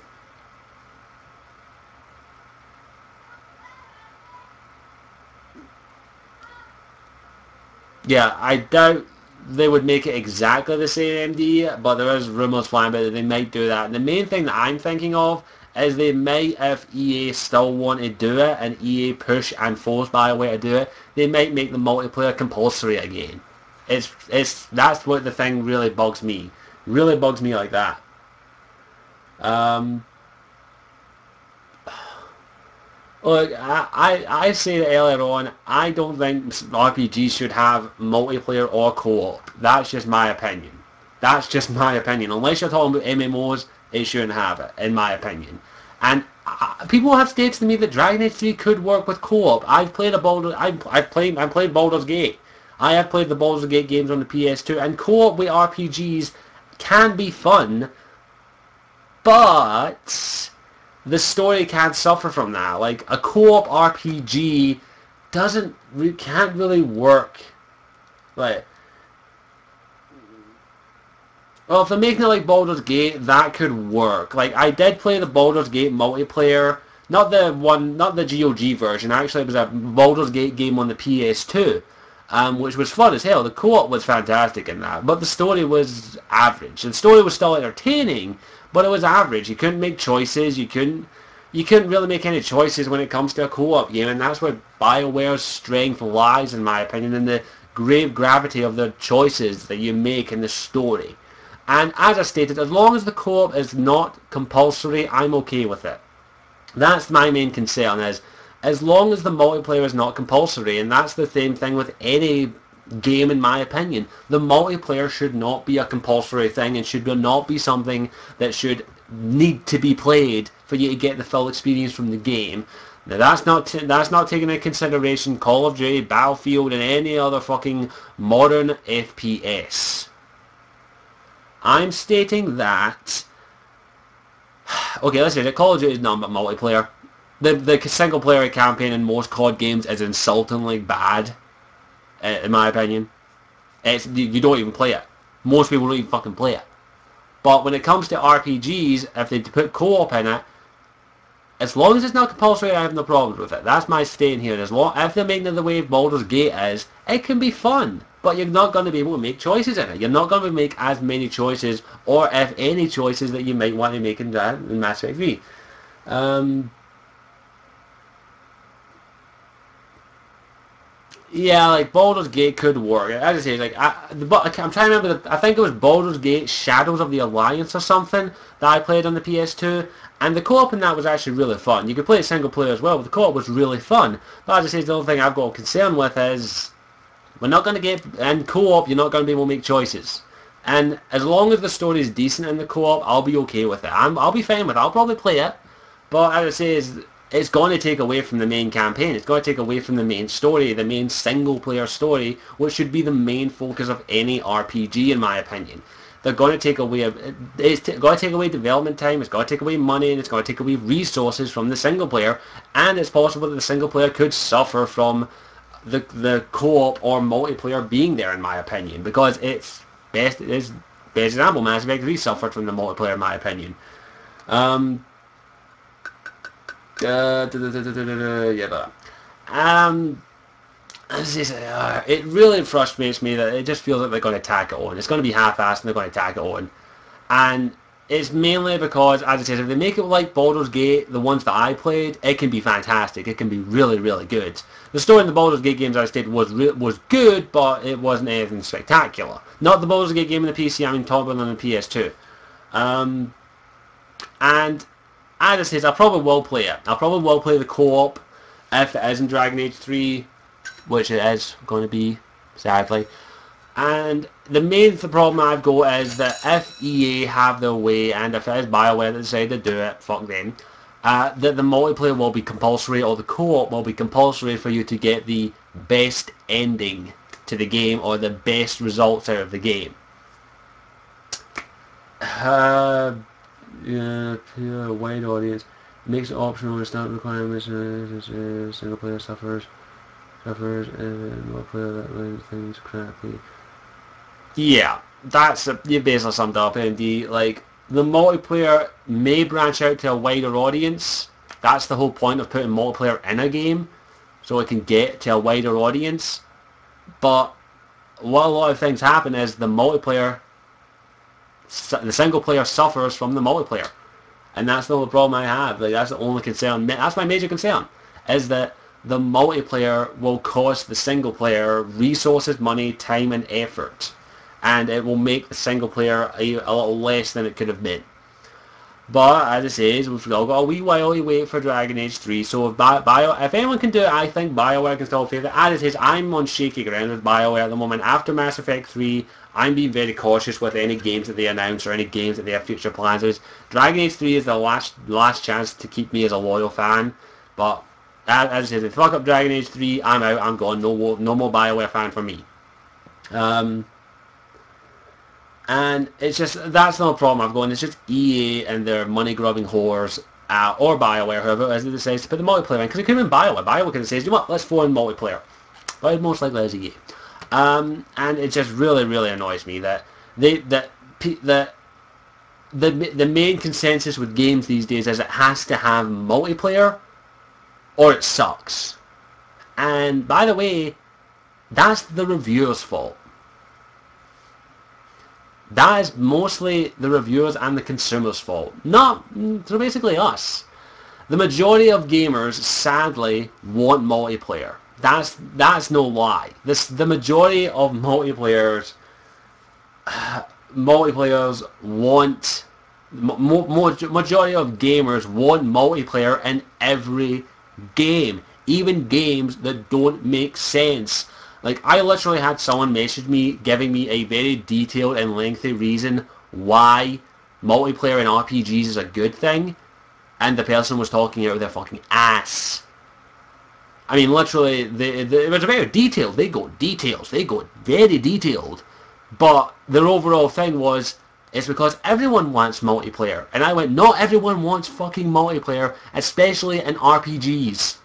Yeah, I doubt they would make it exactly the same MD, but there is rumours flying about that they might do that. And the main thing that I'm thinking of is they might, if EA still want to do it, and EA push and force BioWare to do it, they might make the multiplayer compulsory again. That's what the thing really bugs me. Really bugs me like that. Look, I said earlier on, I don't think RPGs should have multiplayer or co-op. That's just my opinion. That's just my opinion. Unless you're talking about MMOs, it shouldn't have it, in my opinion. And people have stated to me that Dragon Age 3 could work with co-op. I've played I played Baldur's Gate. I have played the Baldur's Gate games on the PS2, and co-op with RPGs can be fun, but the story can't suffer from that. Like, a co-op RPG can't really work. Like, well, if they're making it like Baldur's Gate, that could work. Like, I did play the Baldur's Gate multiplayer, not the GOG version. Actually, it was a Baldur's Gate game on the PS2, which was fun as hell. The co-op was fantastic in that, but the story was average. The story was still entertaining, but it was average. You couldn't make choices. You couldn't really make any choices when it comes to a co-op game, and that's where BioWare's strength lies, in my opinion, in the grave gravity of the choices that you make in the story. And as I stated, as long as the co-op is not compulsory, I'm okay with it. That's my main concern, is as long as the multiplayer is not compulsory, and that's the same thing with any game, in my opinion. The multiplayer should not be a compulsory thing, and should not be something that should need to be played for you to get the full experience from the game. Now that's not taking into consideration Call of Duty, Battlefield, and any other fucking modern FPS. I'm stating that, okay, let's say that Call of Duty is nothing but multiplayer. The single player campaign in most COD games is insultingly bad, in my opinion. You don't even play it. Most people don't even fucking play it. But when it comes to RPGs, if they put co-op in it, as long as it's not compulsory, I have no problems with it. That's my staying here. If they're making it the way Baldur's Gate is, it can be fun. But you're not going to be able to make choices in it. You're not going to make as many choices, or if any choices, that you might want to make in Mass Effect 3. Yeah, like Baldur's Gate could work. As I say, like I'm trying to remember. I think it was Baldur's Gate: Shadows of the Alliance or something that I played on the PS2, and the co-op in that was actually really fun. You could play it single player as well, but the co-op was really fun. But as I say, the only thing I've got a concern with is we're not going to get in co-op. You're not going to be able to make choices. And as long as the story is decent in the co-op, I'll be okay with it. I'll be fine with it. I'll probably play it. But as I say, it's going to take away from the main campaign. It's going to take away from the main story, the main single-player story, which should be the main focus of any RPG, in my opinion. They're going to take away, it's going to take away development time, it's going to take away money, and it's going to take away resources from the single player, and it's possible that the single player could suffer from the co-op or multiplayer being there, in my opinion, because it's best example, Mass Effect 3 suffered from the multiplayer, in my opinion. It really frustrates me that it just feels like they're going to tack it on. It's going to be half-assed and they're going to tack it on. And it's mainly because, as I said, if they make it like Baldur's Gate, the ones that I played, it can be fantastic. It can be really, really good. The story in the Baldur's Gate games, as I stated, was good, but it wasn't anything spectacular. Not the Baldur's Gate game on the PC, I mean talking about on the PS2. And as I said, I probably will play it. I probably will play the co-op if it is in Dragon Age 3, which it is going to be, sadly. And the main problem I've got is that if EA have their way, and if it is BioWare that decide to do it, fuck them, that the multiplayer will be compulsory, or the co-op will be compulsory for you to get the best ending to the game, or the best results out of the game. Yeah, a wide audience. Makes it optional to start requirements. Single player suffers, and multiplayer that runs things correctly. Yeah, you basically summed up, and like the multiplayer may branch out to a wider audience. That's the whole point of putting multiplayer in a game, so it can get to a wider audience. But what a lot of things happen is the single player suffers from the multiplayer, and that's the only problem I have. Like, that's the only concern. That's my major concern, is that the multiplayer will cost the single player resources, money, time and effort. And it will make the single player a little less than it could have been. But, as it says, we've all got a wee while to wait for Dragon Age 3, so if anyone can do it, I think BioWare can still favour it. As it says, I'm on shaky ground with BioWare at the moment. After Mass Effect 3, I'm being very cautious with any games that they announce or any games that they have future plans with. Dragon Age 3 is the last chance to keep me as a loyal fan, but, as it says, if they fuck up Dragon Age 3, I'm out, I'm gone, no more BioWare fan for me. And it's just, that's not a problem I've gone, it's just EA and their money-grubbing whores, or BioWare, whoever as it decides to put the multiplayer in, because it could have been BioWare. BioWare could have said, you know what, let's throw in multiplayer. But most likely it's EA. And it just really, really annoys me that the main consensus with games these days is it has to have multiplayer, or it sucks. And, by the way, that's the reviewers' fault. That is mostly the reviewers and the consumers' fault. Not, so basically us. The majority of gamers, sadly, want multiplayer. That's no lie. The majority of multiplayers want, majority of gamers want multiplayer in every game. Even games that don't make sense. Like, I literally had someone message me giving me a very detailed and lengthy reason why multiplayer in RPGs is a good thing, and the person was talking out of their fucking ass. I mean, literally, it was very detailed. They got very detailed. But their overall thing was, it's because everyone wants multiplayer. And I went, not everyone wants fucking multiplayer, especially in RPGs.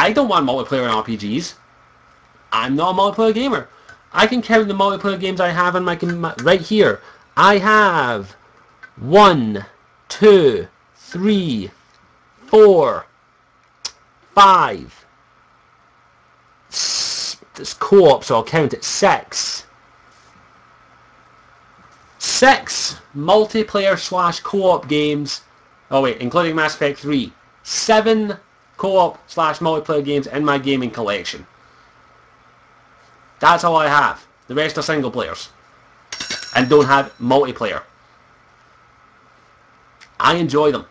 I don't want multiplayer in RPGs. I'm not a multiplayer gamer. I can count the multiplayer games I have on my right here. I have 1, 2, 3, 4, 5. It's co-op, so I'll count it. 6. 6 multiplayer / co-op games. Oh wait, including Mass Effect 3. 7 co-op / multiplayer games in my gaming collection. That's all I have. The rest are single players. And don't have multiplayer. I enjoy them.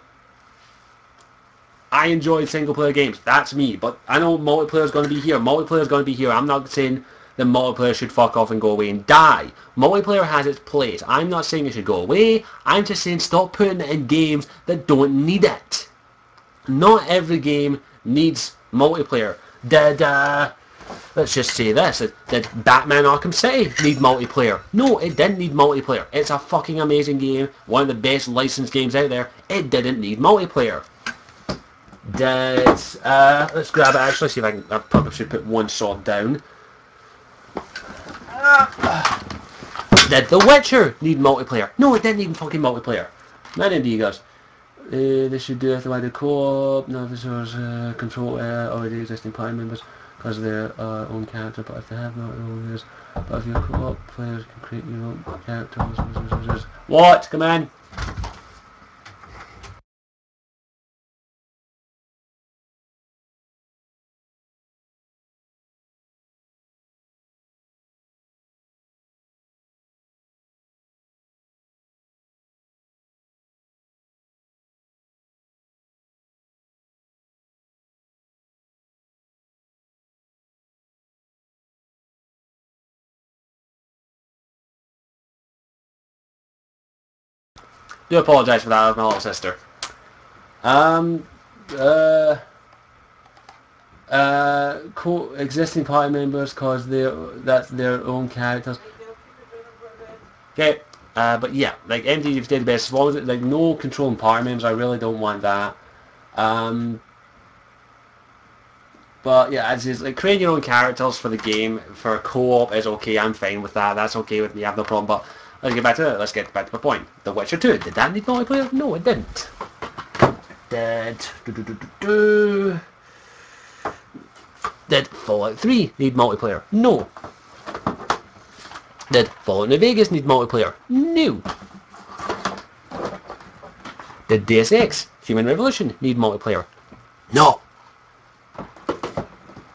I enjoy single player games. That's me. But I know multiplayer is going to be here. Multiplayer is going to be here. I'm not saying that multiplayer should fuck off and go away and die. Multiplayer has its place. I'm not saying it should go away. I'm just saying stop putting it in games that don't need it. Not every game needs multiplayer. Let's just say this. Did Batman Arkham City need multiplayer? No, it didn't need multiplayer. It's a fucking amazing game. One of the best licensed games out there. It didn't need multiplayer. Let's grab it actually, see if I can. I probably should put one sword down. Did The Witcher need multiplayer? No, it didn't need fucking multiplayer. Man indeed, guys. They should do it the way they co-op. No, this was control already existing party members because of their own character. But if they have not, but if you're co-op players can create your own characters. What? Come on. Do apologise for that, that was my little sister. Existing party members cause that's their own characters. Okay, but yeah, like MTG's database, as long as it's like no controlling party members, I really don't want that. But yeah, as is like creating your own characters for the game for co-op is okay. I'm fine with that. That's okay with me. I have no problem. But let's get back to it. Let's get back to the point. The Witcher 2. Did that need multiplayer? No, it didn't. Did Fallout 3 need multiplayer? No. Did Fallout New Vegas need multiplayer? No. Did Deus Ex Human Revolution need multiplayer? No.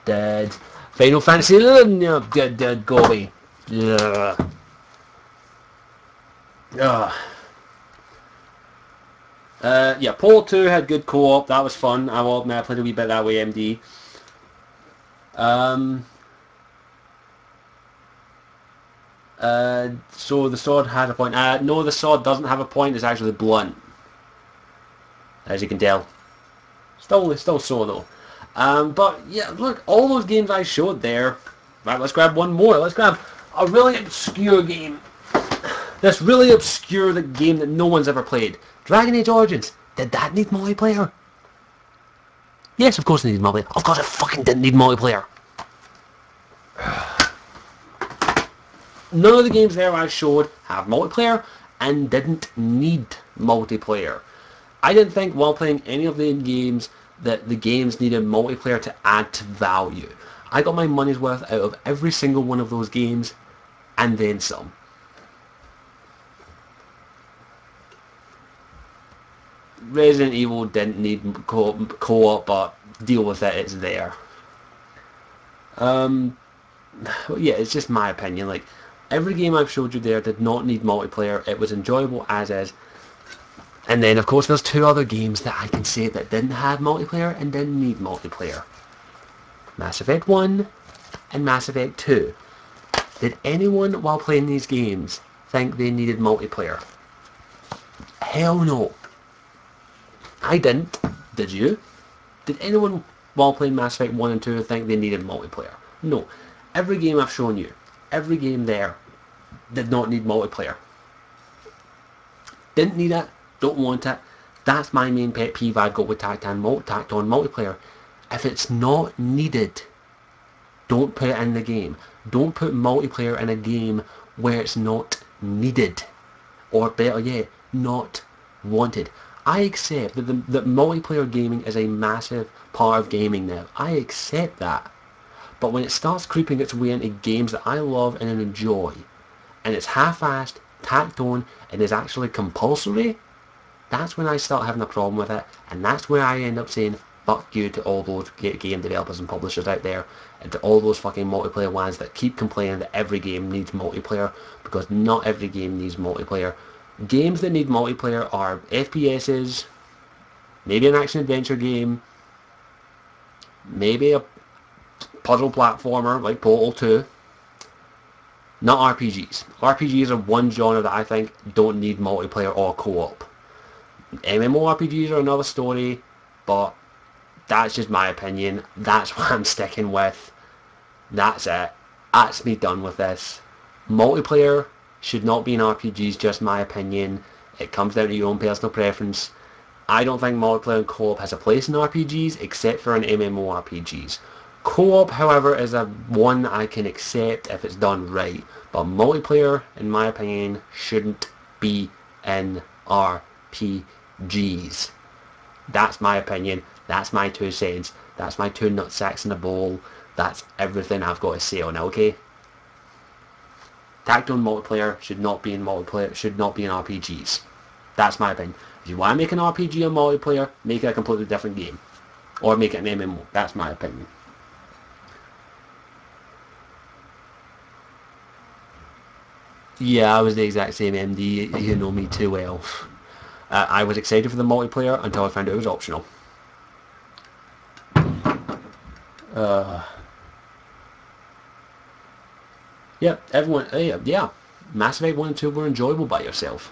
Dead. Final Fantasy 11, no, dead, go away. Ugh. Ugh. Yeah, Polo 2 had good co-op, that was fun. I will admit I played a wee bit that way, MD. So the sword has a point. No, the sword doesn't have a point, it's actually blunt. As you can tell. Still so though. But yeah, look, all those games I showed there. Right, let's grab one more. Let's grab a really obscure game. This really obscure game that no one's ever played. Dragon Age Origins. Did that need multiplayer? Yes, of course it needed multiplayer. Of course it fucking didn't need multiplayer. None of the games there I showed have multiplayer and didn't need multiplayer. I didn't think while playing any of the games that the games needed multiplayer to add to value. I got my money's worth out of every single one of those games and then some. Resident Evil didn't need co-op, but deal with it, it's there. Yeah, it's just my opinion. Like, every game I've showed you there did not need multiplayer. It was enjoyable as is. And then, of course, there's two other games that I can say that didn't have multiplayer and didn't need multiplayer. Mass Effect 1 and Mass Effect 2. Did anyone, while playing these games, think they needed multiplayer? Hell no. I didn't. Did you? Did anyone, while playing Mass Effect 1 and 2, think they needed multiplayer? No. Every game I've shown you, every game there, did not need multiplayer. Didn't need it. Don't want it. That's my main pet peeve I've got with tacked on multiplayer. If it's not needed, don't put it in the game. Don't put multiplayer in a game where it's not needed. Or better yet, not wanted. I accept that multiplayer gaming is a massive part of gaming now. I accept that. But when it starts creeping its way into games that I love and enjoy, and it's half-assed, tacked on, and is actually compulsory, that's when I start having a problem with it, and that's where I end up saying fuck you to all those game developers and publishers out there, and to all those fucking multiplayer ones that keep complaining that every game needs multiplayer, because not every game needs multiplayer. Games that need multiplayer are FPSs, maybe an action-adventure game, maybe a puzzle platformer like Portal 2, not RPGs. RPGs are one genre that I think don't need multiplayer or co-op. MMORPGs are another story, but that's just my opinion. That's what I'm sticking with. That's it. That's me done with this. Multiplayer should not be in RPGs, just my opinion. It comes down to your own personal preference. I don't think multiplayer and co-op has a place in RPGs, except for in MMORPGs. Co-op, however, is a one I can accept if it's done right. But multiplayer, in my opinion, shouldn't be in RPGs. That's my opinion. That's my 2 cents. That's my 2 nutsacks in a bowl. That's everything I've got to say on it, okay? Tacked on multiplayer should not be in RPGs. That's my opinion. If you want to make an RPG a multiplayer, make it a completely different game. Or make it an MMO. That's my opinion. Yeah, I was the exact same, MD. You know me too well. I was excited for the multiplayer until I found out it was optional. Yeah, everyone, yeah. Mass Effect 1 and 2 were enjoyable by yourself.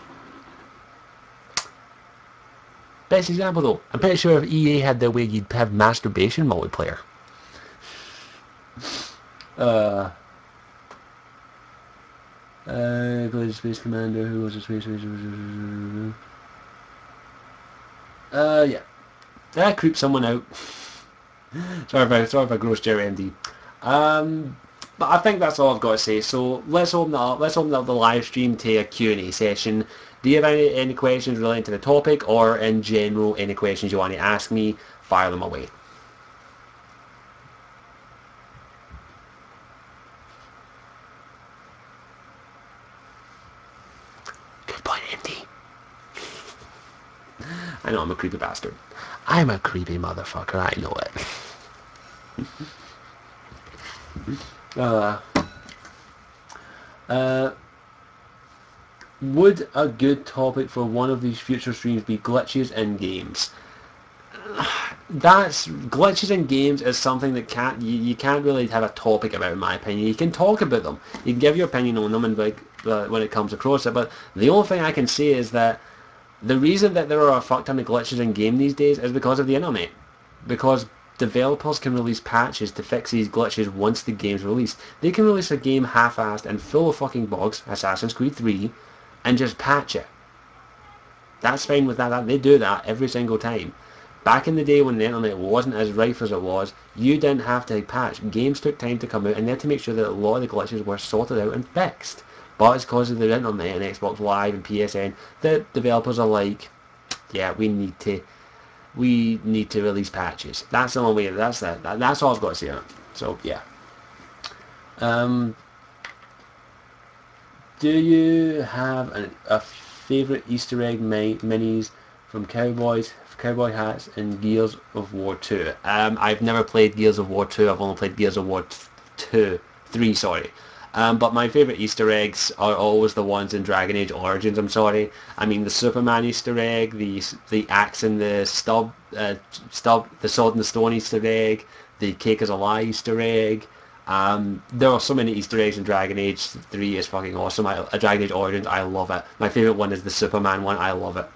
Best example though, I'm pretty sure if EA had their way, you'd have masturbation multiplayer. Go to Space Commander, who was a Space Racer? Yeah. That creeped someone out. sorry if I grossed your MD. But I think that's all I've got to say. So let's open up the live stream to a Q&A session. Do you have any questions relating to the topic, or in general any questions you want to ask me? Fire them away. Good point, MD. I know I'm a creepy bastard. I'm a creepy motherfucker, I know it. Would a good topic for one of these future streams be glitches in games? That's glitches in games is something that you can't really have a topic about, in my opinion. You can talk about them, you can give your opinion on them, and like when it comes across it. But the only thing I can say is that the reason that there are a fuck ton of glitches in game these days is because of the internet. Because developers can release patches to fix these glitches once the game's released. They can release a game half-assed and full of fucking bugs, Assassin's Creed 3, and just patch it. That's fine with that. They do that every single time. Back in the day when the internet wasn't as rife as it was, you didn't have to patch. Games took time to come out, and they had to make sure that a lot of the glitches were sorted out and fixed. But it's because of the internet and Xbox Live and PSN that developers are like, yeah, we need to release patches. That's the only way. That's all I've got to say on it. So yeah. Do you have a favourite Easter egg minis from Cowboy Hats and Gears of War 2? I've never played Gears of War 2. I've only played Gears of War 3, sorry. But my favourite Easter eggs are always the ones in Dragon Age Origins, I'm sorry. I mean, the Superman Easter egg, the axe and the stub, the sword and the stone Easter egg, the cake is a lie Easter egg. There are so many Easter eggs in Dragon Age 3 is fucking awesome. Dragon Age Origins, I love it. My favourite one is the Superman one, I love it.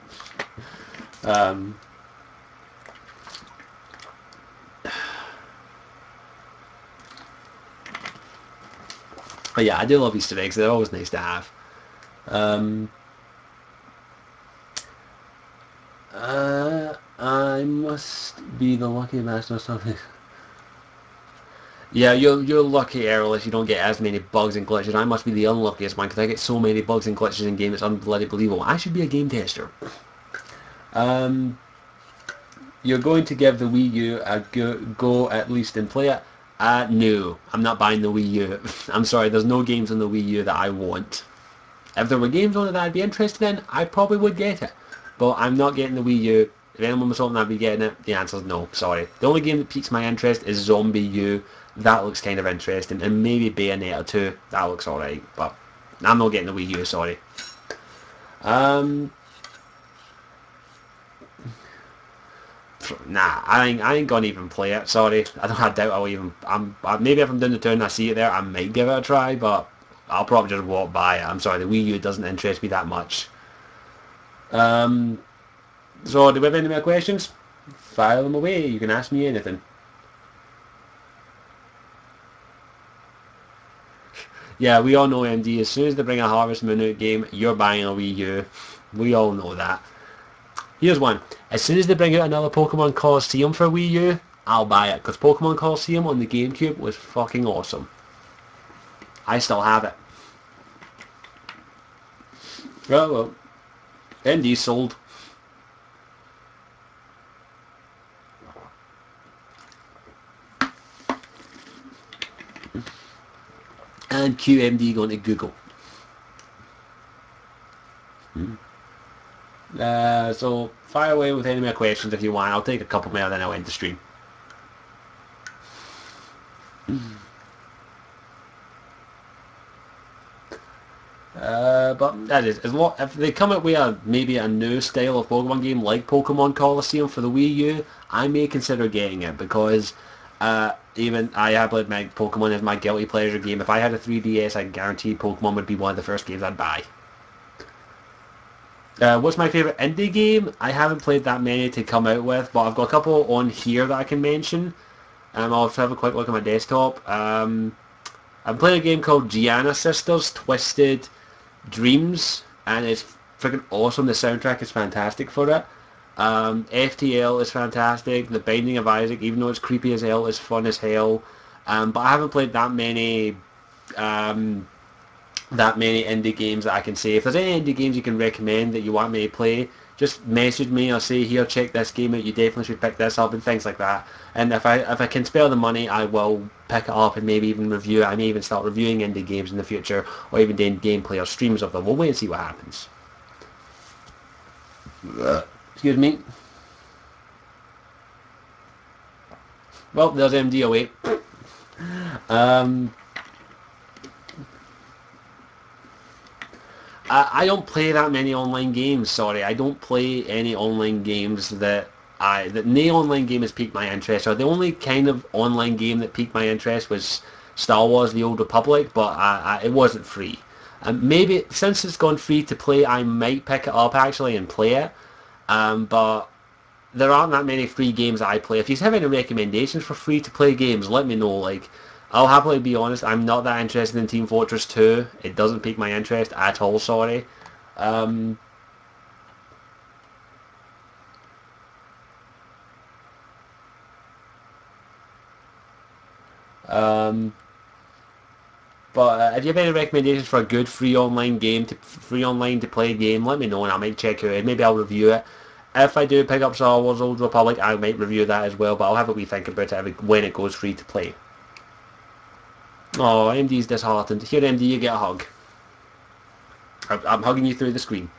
But yeah, I do love Easter eggs. They're always nice to have. I must be the lucky master or something. Yeah, you're lucky, Errol, if you don't get as many bugs and glitches. I must be the unluckiest one because I get so many bugs and glitches in games. It's unbelievable. I should be a game tester. You're going to give the Wii U a go at least and play it? No, I'm not buying the Wii U. I'm sorry, there's no games on the Wii U that I want. If there were games on it that I'd be interested in, I probably would get it. But I'm not getting the Wii U. If anyone was hoping I'd be getting it, the answer is no, sorry. The only game that piques my interest is Zombie U. That looks kind of interesting. And maybe Bayonetta 2. That looks alright. But I'm not getting the Wii U, sorry. Nah, I ain't gonna even play it. Sorry, I doubt I'll even. Maybe if I'm down the town and I see it there, I might give it a try, but I'll probably just walk by it. I'm sorry, the Wii U doesn't interest me that much. So do we have any more questions? Fire them away. You can ask me anything. Yeah, we all know, MD. As soon as they bring a Harvest Moon out game, you're buying a Wii U. We all know that. Here's one. As soon as they bring out another Pokemon Colosseum for Wii U, I'll buy it. Because Pokemon Colosseum on the GameCube was fucking awesome. I still have it. Well. ND sold. And QMD going to Google. So fire away with any more questions if you want. I'll take a couple more, then I'll end the stream. But that is, if they come up with maybe a new style of Pokemon game like Pokemon Colosseum for the Wii U, I may consider getting it because even I have played my Pokemon as my guilty pleasure game. If I had a 3DS, I guarantee Pokemon would be one of the first games I'd buy. What's my favourite indie game? I haven't played that many to come out with, but I've got a couple on here that I can mention. I'll have a quick look at my desktop. I'm playing a game called Gianna Sisters Twisted Dreams, and it's freaking awesome. The soundtrack is fantastic for it. FTL is fantastic. The Binding of Isaac, even though it's creepy as hell, is fun as hell. But I haven't played that many indie games that I can say. If there's any indie games you can recommend that you want me to play, just message me or say, here, check this game out, you definitely should pick this up, and things like that. And if I can spare the money, I will pick it up and maybe even review it. I may even start reviewing indie games in the future, or even doing gameplay or streams of them. We'll wait and see what happens. Excuse me. Well, there's MD away. I don't play that many online games. Sorry, I don't play any online games that no online game has piqued my interest. Or the only kind of online game that piqued my interest was Star Wars: The Old Republic, but it wasn't free. Maybe since it's gone free to play, I might pick it up actually and play it. But there aren't that many free games that I play. If you have any recommendations for free to play games, let me know. Like, I'll happily be honest, I'm not that interested in Team Fortress 2. It doesn't pique my interest at all, sorry. Um, um, but if you have any recommendations for a good free online to play game, let me know and I might check it out. Maybe I'll review it. If I do pick up Star Wars Old Republic, I might review that as well, but I'll have a wee think about it when it goes free to play. Oh, MD's disheartened. Here, MD, you get a hug. I'm hugging you through the screen.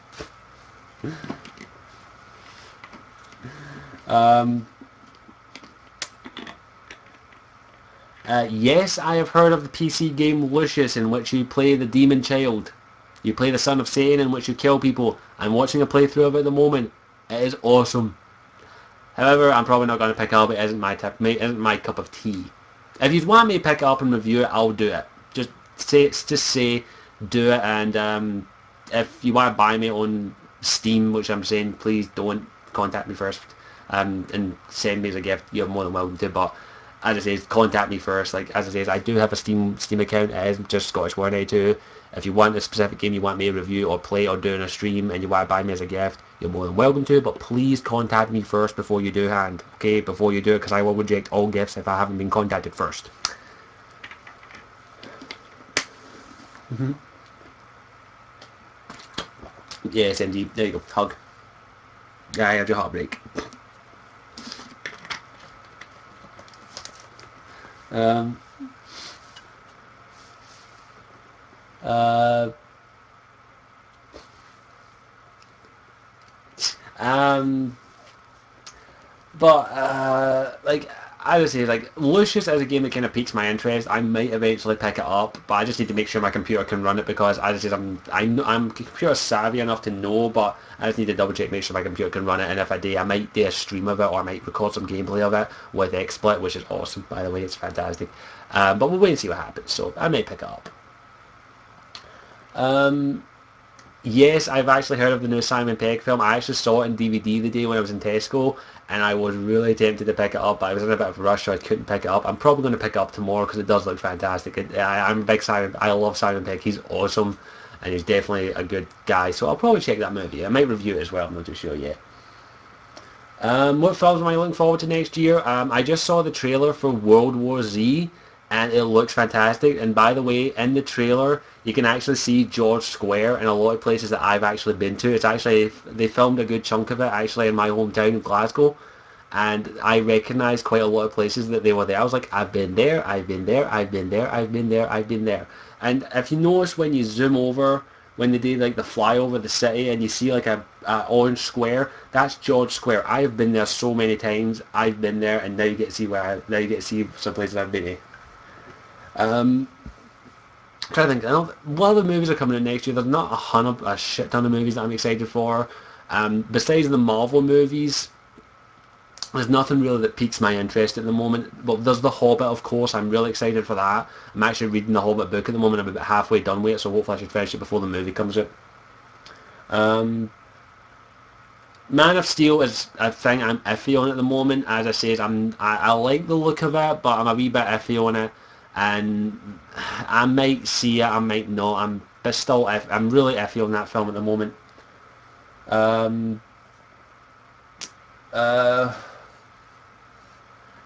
Yes, I have heard of the PC game Lucius, in which you play the demon child. You play the son of Satan, in which you kill people. I'm watching a playthrough of it at the moment. It is awesome. However, I'm probably not going to pick it up. It isn't my cup of tea. If you want me to pick it up and review it, I'll do it. Just say do it, and if you want to buy me on Steam, which I'm saying, please don't contact me first, and send me as a gift. You're more than welcome to, but as I say, contact me first. Like, as I say, I do have a Steam account. It is just Scottish War 92. If you want a specific game you want me to review or play or do in a stream and you want to buy me as a gift, you're more than welcome to, but please contact me first before you do hand. Okay, before you do it, because I will reject all gifts if I haven't been contacted first. Yes, indeed. There you go. Hug. Yeah, I had your heartbreak. Um, uh, um, like, I would say, like, Lucius is a game that kind of piques my interest. I might eventually pick it up, but I just need to make sure my computer can run it, because as I said, I'm computer savvy enough to know, but I just need to double check, make sure my computer can run it, and if I do, I might do a stream of it, or I might record some gameplay of it with XSplit, which is awesome, by the way. It's fantastic. But we'll wait and see what happens, so I may pick it up. Yes, I've actually heard of the new Simon Pegg film. I actually saw it in DVD the day when I was in Tesco, and I was really tempted to pick it up, but I was in a bit of a rush, so I couldn't pick it up. I'm probably going to pick it up tomorrow because it does look fantastic. I'm a big Simon. I love Simon Pegg. He's awesome, and he's definitely a good guy. So I'll probably check that movie. I might review it as well. I'm not too sure yet. What films am I looking forward to next year? I just saw the trailer for World War Z, and it looks fantastic. And by the way, in the trailer, you can actually see George Square in a lot of places that I've actually been to. It's actually, they filmed a good chunk of it actually in my hometown of Glasgow, and I recognised quite a lot of places that they were there. I was like, I've been there, I've been there, I've been there, I've been there, I've been there. And if you notice when you zoom over, when they did like the flyover the city and you see like a orange square, that's George Square. I have been there so many times. I've been there, and now you get to see now you get to see some places I've been to. I'm trying to think. I know what other movies are coming in next year. There's not a shit ton of movies that I'm excited for. Besides the Marvel movies, there's nothing really that piques my interest at the moment. Well, there's The Hobbit, of course. I'm really excited for that. I'm actually reading the Hobbit book at the moment. I'm about halfway done with it, so hopefully I should finish it before the movie comes out. Man of Steel is a thing I'm iffy on at the moment. As I said, I like the look of it, but I'm a wee bit iffy on it. And I might see it, I might not. I'm really iffy on that film at the moment.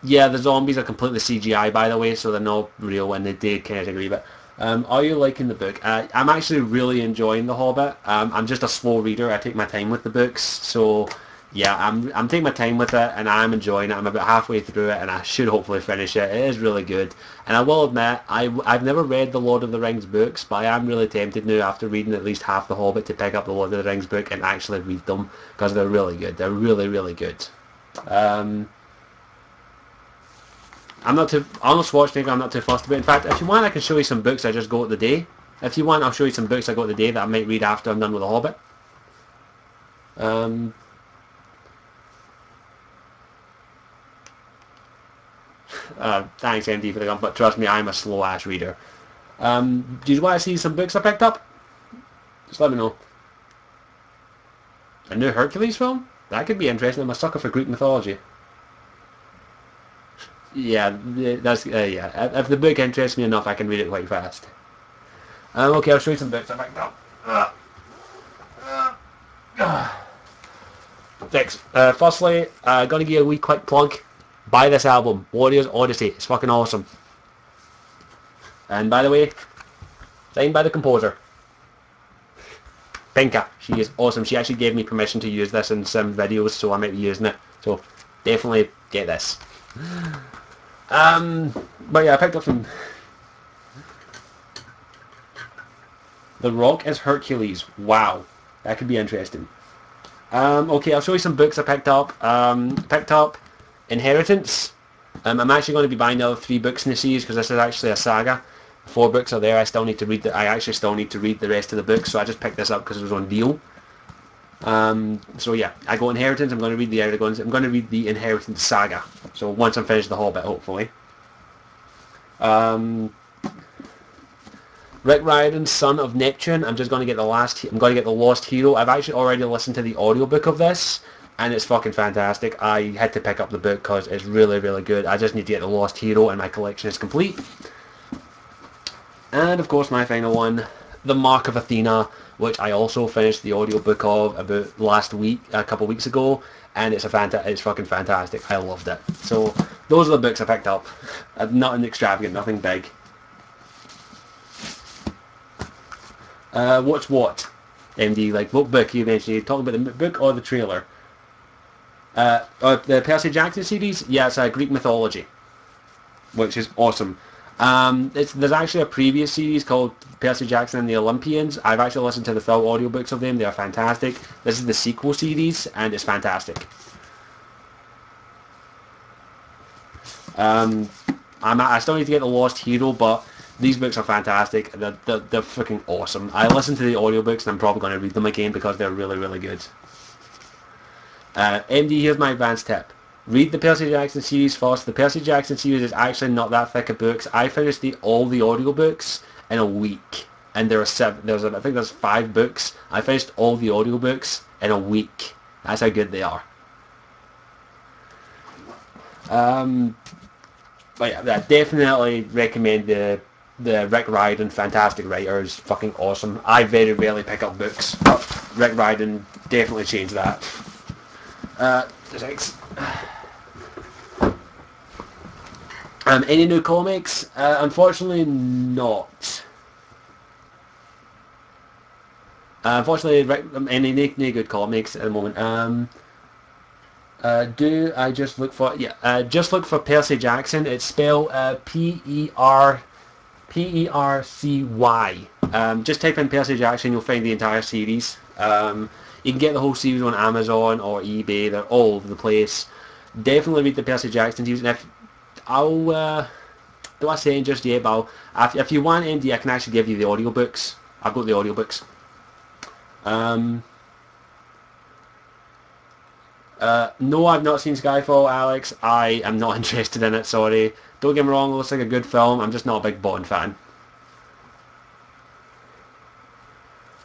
Yeah, the zombies are completely CGI, by the way, so they're not real, and they did kind of agree. But are you liking the book? I'm actually really enjoying The Hobbit. I'm just a slow reader. I take my time with the books, so yeah, I'm taking my time with it, and I'm enjoying it. I'm about halfway through it, and I should hopefully finish it. It is really good, and I will admit, I've never read the Lord of the Rings books, but I am really tempted now after reading at least half the Hobbit to pick up the Lord of the Rings book and actually read them because they're really good. They're really, really good. Um, I'm not too Arnold Schwarzenegger. I'm not too fussed about. In fact, if you want, I can show you some books I just got the day. If you want, I'll show you some books I got the day that I might read after I'm done with the Hobbit. Um, Thanks, MD, for the gun, but trust me, I'm a slow-ass reader. Do you want to see some books I picked up? Just let me know. A new Hercules film? That could be interesting. I'm a sucker for Greek mythology. Yeah, that's yeah. If the book interests me enough, I can read it quite fast. Okay, I'll show you some books I picked up. Thanks. Firstly, gonna give you a wee quick plug. Buy this album, Warriors Odyssey. It's fucking awesome. And by the way, signed by the composer, Pinka. She is awesome. She actually gave me permission to use this in some videos, so I might be using it. So definitely get this. But yeah, I picked up some. The Rock is Hercules. Wow, that could be interesting. Okay, I'll show you some books I picked up. Picked up Inheritance. I'm actually going to be buying the other 3 books in the series because this is actually a saga. 4 books are there. I still need to read I actually still need to read the rest of the books, so I just picked this up because it was on deal. So yeah, I go Inheritance. I'm going to read the Aragons. I'm going to read the Inheritance saga. So once I'm finished the Hobbit, hopefully. Rick Riordan's Son of Neptune. I'm just going to get I'm going to get the Lost Hero. I've actually already listened to the audiobook of this, and it's fucking fantastic. I had to pick up the book because it's really, really good. I just need to get the Lost Hero, and my collection is complete. And of course, my final one, The Mark of Athena, which I also finished the audiobook of about last week, a couple of weeks ago, and it's fucking fantastic. I loved it. So those are the books I picked up. Nothing extravagant, nothing big. What's what? MD, like what book you mentioned? You talking about the book or the trailer? The Percy Jackson series? Yeah, it's Greek mythology, which is awesome. There's actually a previous series called Percy Jackson and the Olympians. I've actually listened to the full audiobooks of them. They are fantastic. This is the sequel series, and it's fantastic. I still need to get the Lost Hero, but these books are fantastic. They're freaking awesome. I listened to the audiobooks, and I'm probably going to read them again because they're really, really good. MD, here's my advanced tip. Read the Percy Jackson series first. The Percy Jackson series is actually not that thick of books. I finished all the audiobooks in a week, and there are 7. I think there's 5 books. I finished all the audiobooks in a week. That's how good they are. But yeah, I definitely recommend the Rick Riordan, fantastic writer, is fucking awesome. I very rarely pick up books, but Rick Riordan definitely changed that. Thanks. Any new comics? Unfortunately not. Unfortunately, any new good comics at the moment. Do I just look for just look for Percy Jackson. It's spelled Percy. Just type in Percy Jackson, you'll find the entire series. You can get the whole series on Amazon or eBay. They're all over the place. Definitely read the Percy Jackson series. And if don't I say it just yet, but if you want MD, I can actually give you the audiobooks. I've got the audiobooks. No, I've not seen Skyfall, Alex. I am not interested in it, sorry. Don't get me wrong, it looks like a good film. I'm just not a big Bond fan.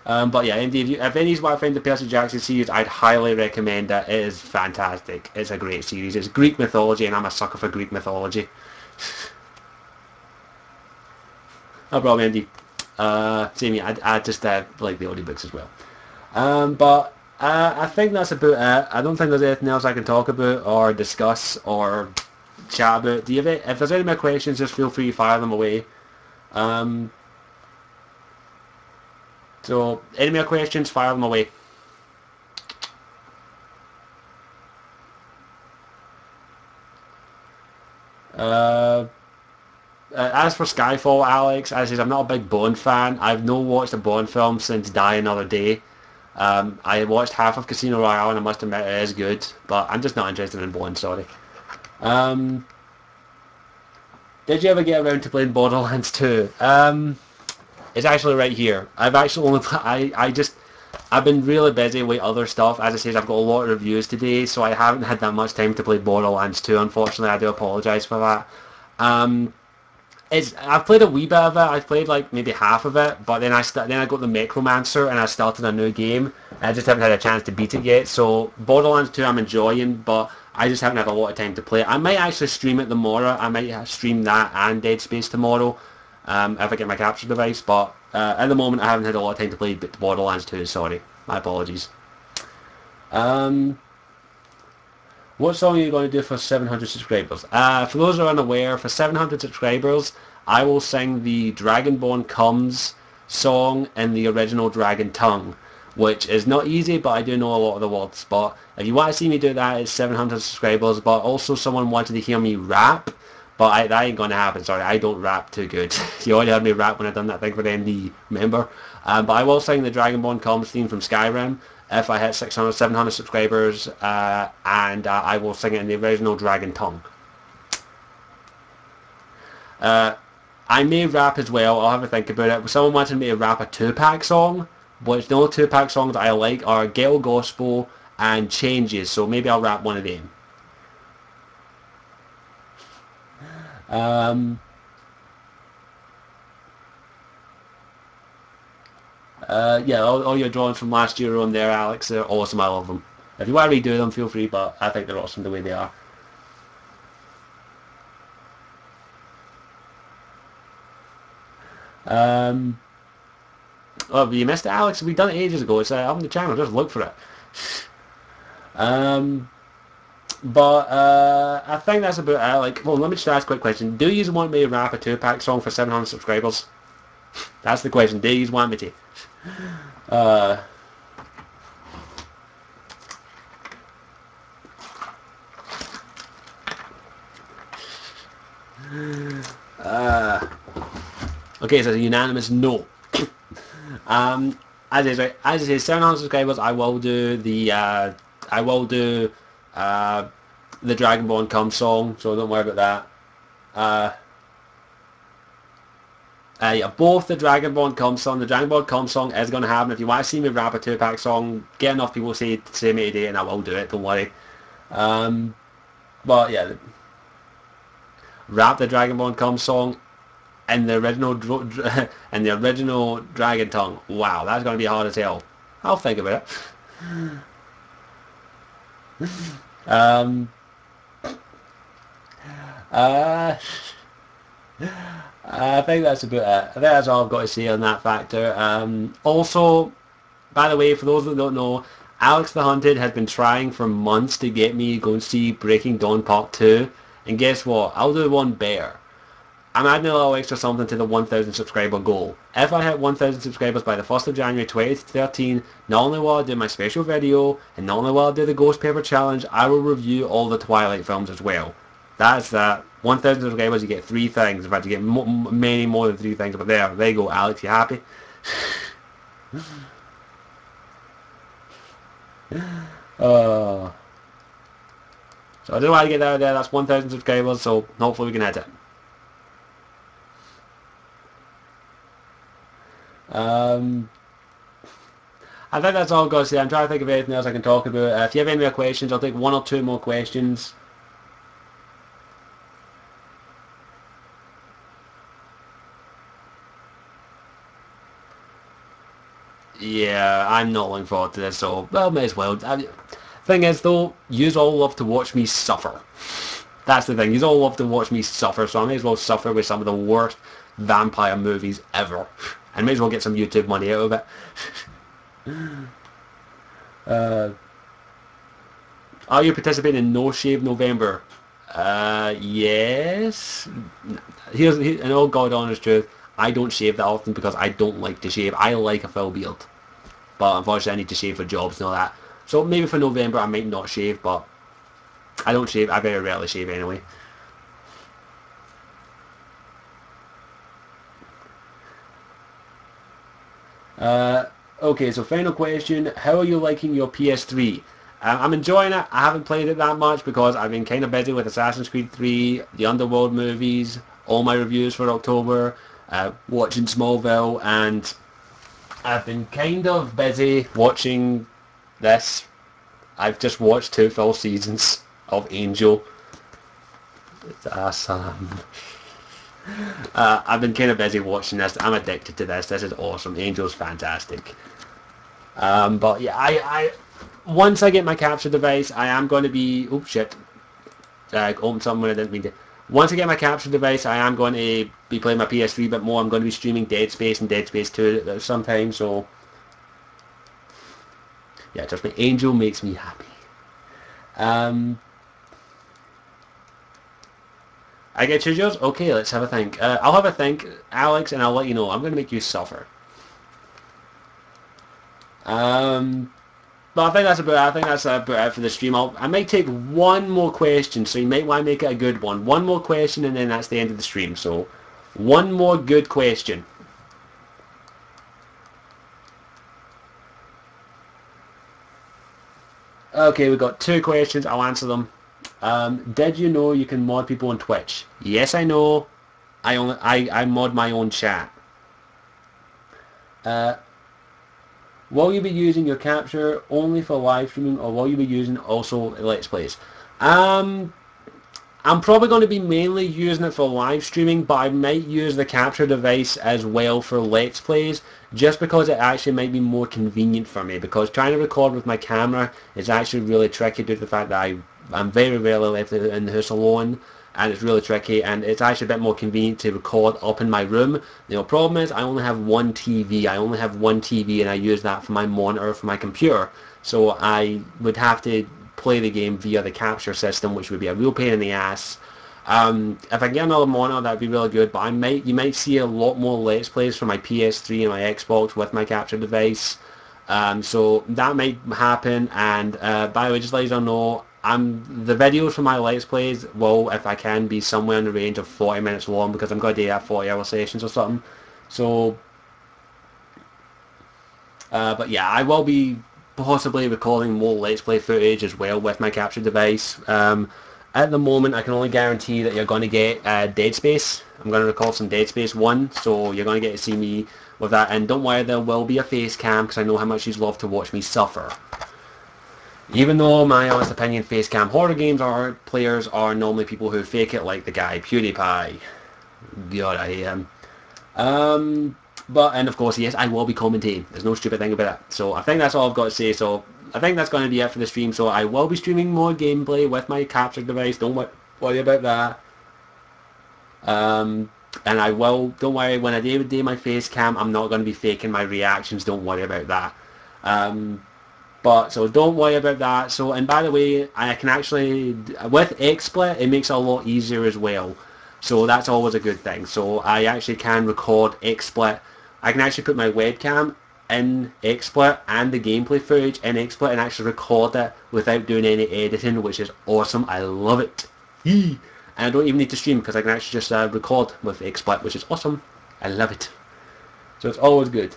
But yeah, indeed, if anybody's want to find the Percy Jackson series, I'd highly recommend it. It is fantastic. It's a great series. It's Greek mythology, and I'm a sucker for Greek mythology. No problem, Andy. Same here. I just like the audiobooks as well. But I think that's about it. I don't think there's anything else I can talk about or discuss or chat about. If there's any more questions, just feel free to fire them away. So, any more questions, fire them away. Uh, as for Skyfall, Alex, as is, I'm not a big Bond fan. I've no watched a Bond film since Die Another Day. I watched half of Casino Royale and I must admit it is good, but I'm just not interested in Bond, sorry. Um, did you ever get around to playing Borderlands 2? It's actually right here. I've actually only I've been really busy with other stuff. As I said, I've got a lot of reviews today, so I haven't had that much time to play Borderlands 2, unfortunately. I do apologise for that. Um, I've played a wee bit of it. I've played like maybe half of it, but then I got the Necromancer and I started a new game. I just haven't had a chance to beat it yet. So Borderlands 2 I'm enjoying, but I just haven't had a lot of time to play it. I might actually stream it tomorrow. I might stream that and Dead Space tomorrow if I get my capture device. But at the moment I haven't had a lot of time to play Borderlands 2. Sorry, my apologies. Um, what song are you going to do for 700 subscribers? For those who are unaware, for 700 subscribers, I will sing the Dragonborn Comes song in the original Dragon Tongue, which is not easy, but I do know a lot of the words. But if you want to see me do that, it's 700 subscribers. But also someone wanted to hear me rap, but that ain't going to happen. Sorry, I don't rap too good. You already heard me rap when I done that thing for the MD, remember? But I will sing the Dragonborn Comes theme from Skyrim if I hit 600, 700 subscribers, and I will sing it in the original Dragon Tongue. I may rap as well. I'll have a think about it. Someone wanted me to rap a Tupac song, but the only Tupac songs I like are Ghetto Gospel and Changes, so maybe I'll rap one of them. Yeah, all your drawings from last year are on there, Alex. They're awesome. I love them. If you want to redo them, feel free, but I think they're awesome the way they are. Um, oh, you missed it, Alex. We done it ages ago. It's on the channel. Just look for it. Um, but I think that's about it. Like, well, let me just ask a quick question. Do you want me to rap a Tupac song for 700 subscribers? That's the question. Do you want me to? Uh, uh, okay, so it's a unanimous no. As I say, 700 subscribers, I will do the the Dragonborn Come song, so don't worry about that. Yeah, both the Dragonborn Come song, the Dragonborn Come song is going to happen. If you want to see me rap a Tupac song, get enough people to say me today and I will do it, don't worry. But yeah, rap the Dragonborn Come song in the original in the original Dragon Tongue. Wow, that's going to be hard as hell. I'll think about it. um, uh, I think that's about it. I think that's all I've got to say on that factor. Also, by the way, for those that don't know, Alex the Hunted has been trying for months to get me to go and see Breaking Dawn Part 2. And guess what? I'll do one better. I'm adding a little extra something to the 1,000 subscriber goal. If I hit 1,000 subscribers by the 1st of January 2013, not only will I do my special video, and not only will I do the Ghost Paper Challenge, I will review all the Twilight films as well. That's that. 1,000 subscribers, you get 3 things. In fact, you get many more than 3 things. But there you go, Alex. You happy? So I don't know how to get that out there. That's 1,000 subscribers, so hopefully we can hit it. I think that's all I've got to say. I'm trying to think of anything else I can talk about. If you have any more questions, I'll take 1 or 2 more questions. Yeah, I'm not looking forward to this, so, well, may as well. Thing is, though, yous all love to watch me suffer. That's the thing. Yous all love to watch me suffer, so I may as well suffer with some of the worst vampire movies ever. And may as well get some YouTube money out of it. Are you participating in No Shave November? Yes. In all God honest truth, I don't shave that often because I don't like to shave. I like a full beard. But unfortunately I need to shave for jobs and all that. So maybe for November I might not shave, but I don't shave. I very rarely shave anyway. Okay, so final question. How are you liking your PS3? I'm enjoying it. I haven't played it that much because I've been kind of busy with Assassin's Creed 3, the Underworld movies, all my reviews for October, watching Smallville, and I've been kind of busy watching this. I've just watched 2 full seasons of Angel. It's awesome. I've been kind of busy watching this. I'm addicted to this. This is awesome. Angel's fantastic. But yeah, I once I get my capture device, I am going to be... Oh shit. I opened something when I didn't mean to. Once I get my capture device, I am going to be playing my PS3 a bit more. I'm going to be streaming Dead Space and Dead Space 2 sometime, so... Yeah, trust me, Angel makes me happy. I get choose yours? Okay, let's have a think. I'll have a think, Alex, and I'll let you know. I'm going to make you suffer. But I think that's about it for the stream. I might take one more question, so you might want to make it a good one. One more question, and then that's the end of the stream. So, one more good question. Okay, we've got 2 questions. I'll answer them. Did you know you can mod people on Twitch? Yes, I know. I mod my own chat. Will you be using your capture only for live streaming, or will you be using also Let's Plays? I'm probably going to be mainly using it for live streaming, but I might use the capture device as well for Let's Plays, just because it actually might be more convenient for me, because trying to record with my camera is actually really tricky due to the fact that I'm very rarely left in the house alone, and it's really tricky, and it's actually a bit more convenient to record up in my room. The problem is I only have one TV. I only have one TV, and I use that for my monitor for my computer, so I would have to play the game via the capture system, which would be a real pain in the ass. If I get another monitor, that'd be really good, but you might see a lot more Let's Plays for my PS3 and my Xbox with my capture device. So that might happen, and by the way, just to let you know, the videos for my Let's Plays will, if I can, be somewhere in the range of 40 minutes long, because I'm going to do that 40-hour sessions or something. So, but yeah, I will be possibly recording more Let's Play footage as well with my capture device. At the moment, I can only guarantee that you're going to get Dead Space. I'm going to record some Dead Space 1, so you're going to get to see me with that. And don't worry, there will be a face cam, because I know how much you love to watch me suffer. Even though, my honest opinion, face cam horror games players are normally people who fake it, like the guy PewDiePie. God, I hate him. And of course, yes, I will be commentating. There's no stupid thing about it. So I think that's all I've got to say. So I think that's going to be it for the stream. So I will be streaming more gameplay with my capture device. Don't worry about that. And don't worry, when I do my face cam, I'm not going to be faking my reactions. Don't worry about that. So don't worry about that. So, and by the way, I can actually, with XSplit, it makes it a lot easier as well. So that's always a good thing. So I actually can record XSplit. I can actually put my webcam in XSplit and the gameplay footage in XSplit and actually record it without doing any editing, which is awesome. I love it. And I don't even need to stream, because I can actually just record with XSplit, which is awesome. I love it. So it's always good.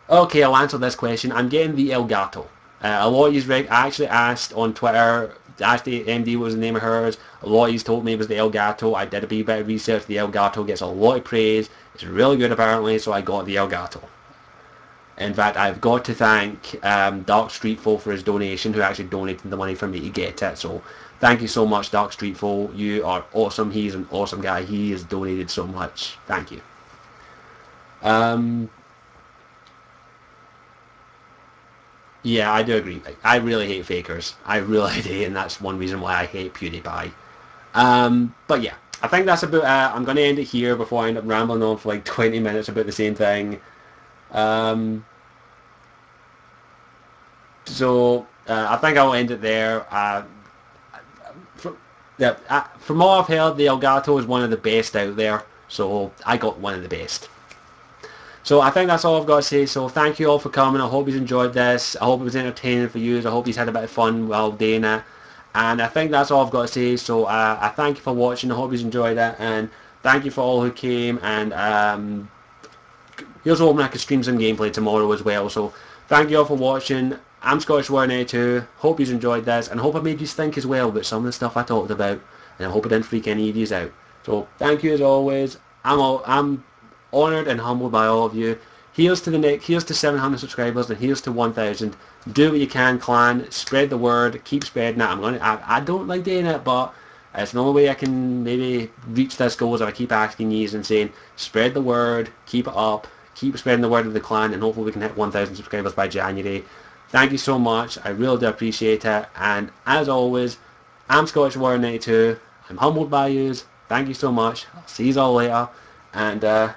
Okay, I'll answer this question. I'm getting the Elgato. A lot of you I actually asked on Twitter, asked the MD what was the name of hers. A lot of you told me it was the Elgato. I did a bit of research. The Elgato gets a lot of praise. It's really good apparently, so I got the Elgato. In fact, I've got to thank Dark Streetfall for his donation, who actually donated the money for me to get it. So thank you so much, Dark Streetfall. You are awesome. He's an awesome guy. He has donated so much. Thank you. Yeah, I do agree. I really hate fakers. I really do, and that's one reason why I hate PewDiePie. But yeah, I think that's about it. I'm going to end it here before I end up rambling on for like 20 minutes about the same thing. I think I'll end it there. From all I've heard, the Elgato is one of the best out there, so I got one of the best. So I think that's all I've got to say. So thank you all for coming. I hope you enjoyed this. I hope it was entertaining for you. I hope you had a bit of fun while doing it. And I think that's all I've got to say. So I thank you for watching. I hope you enjoyed it. And thank you for all who came. And here's hoping I can stream some gameplay tomorrow as well. So thank you all for watching. I'm Scottish Warrior 82. Hope you enjoyed this, and hope I made you think as well about some of the stuff I talked about, and I hope I didn't freak any of you out. So thank you as always. I'm honoured and humbled by all of you. Here's to 700 subscribers, and here's to 1,000. Do what you can, clan. Spread the word. Keep spreading it. I don't like doing it, but it's the only way I can maybe reach this goal is if I keep asking you and saying, spread the word, keep it up, keep spreading the word of the clan, and hopefully we can hit 1,000 subscribers by January. Thank you so much. I really do appreciate it. And as always, I'm Scottish Warrior 92. I'm humbled by yous. Thank you so much. I'll see you all later. And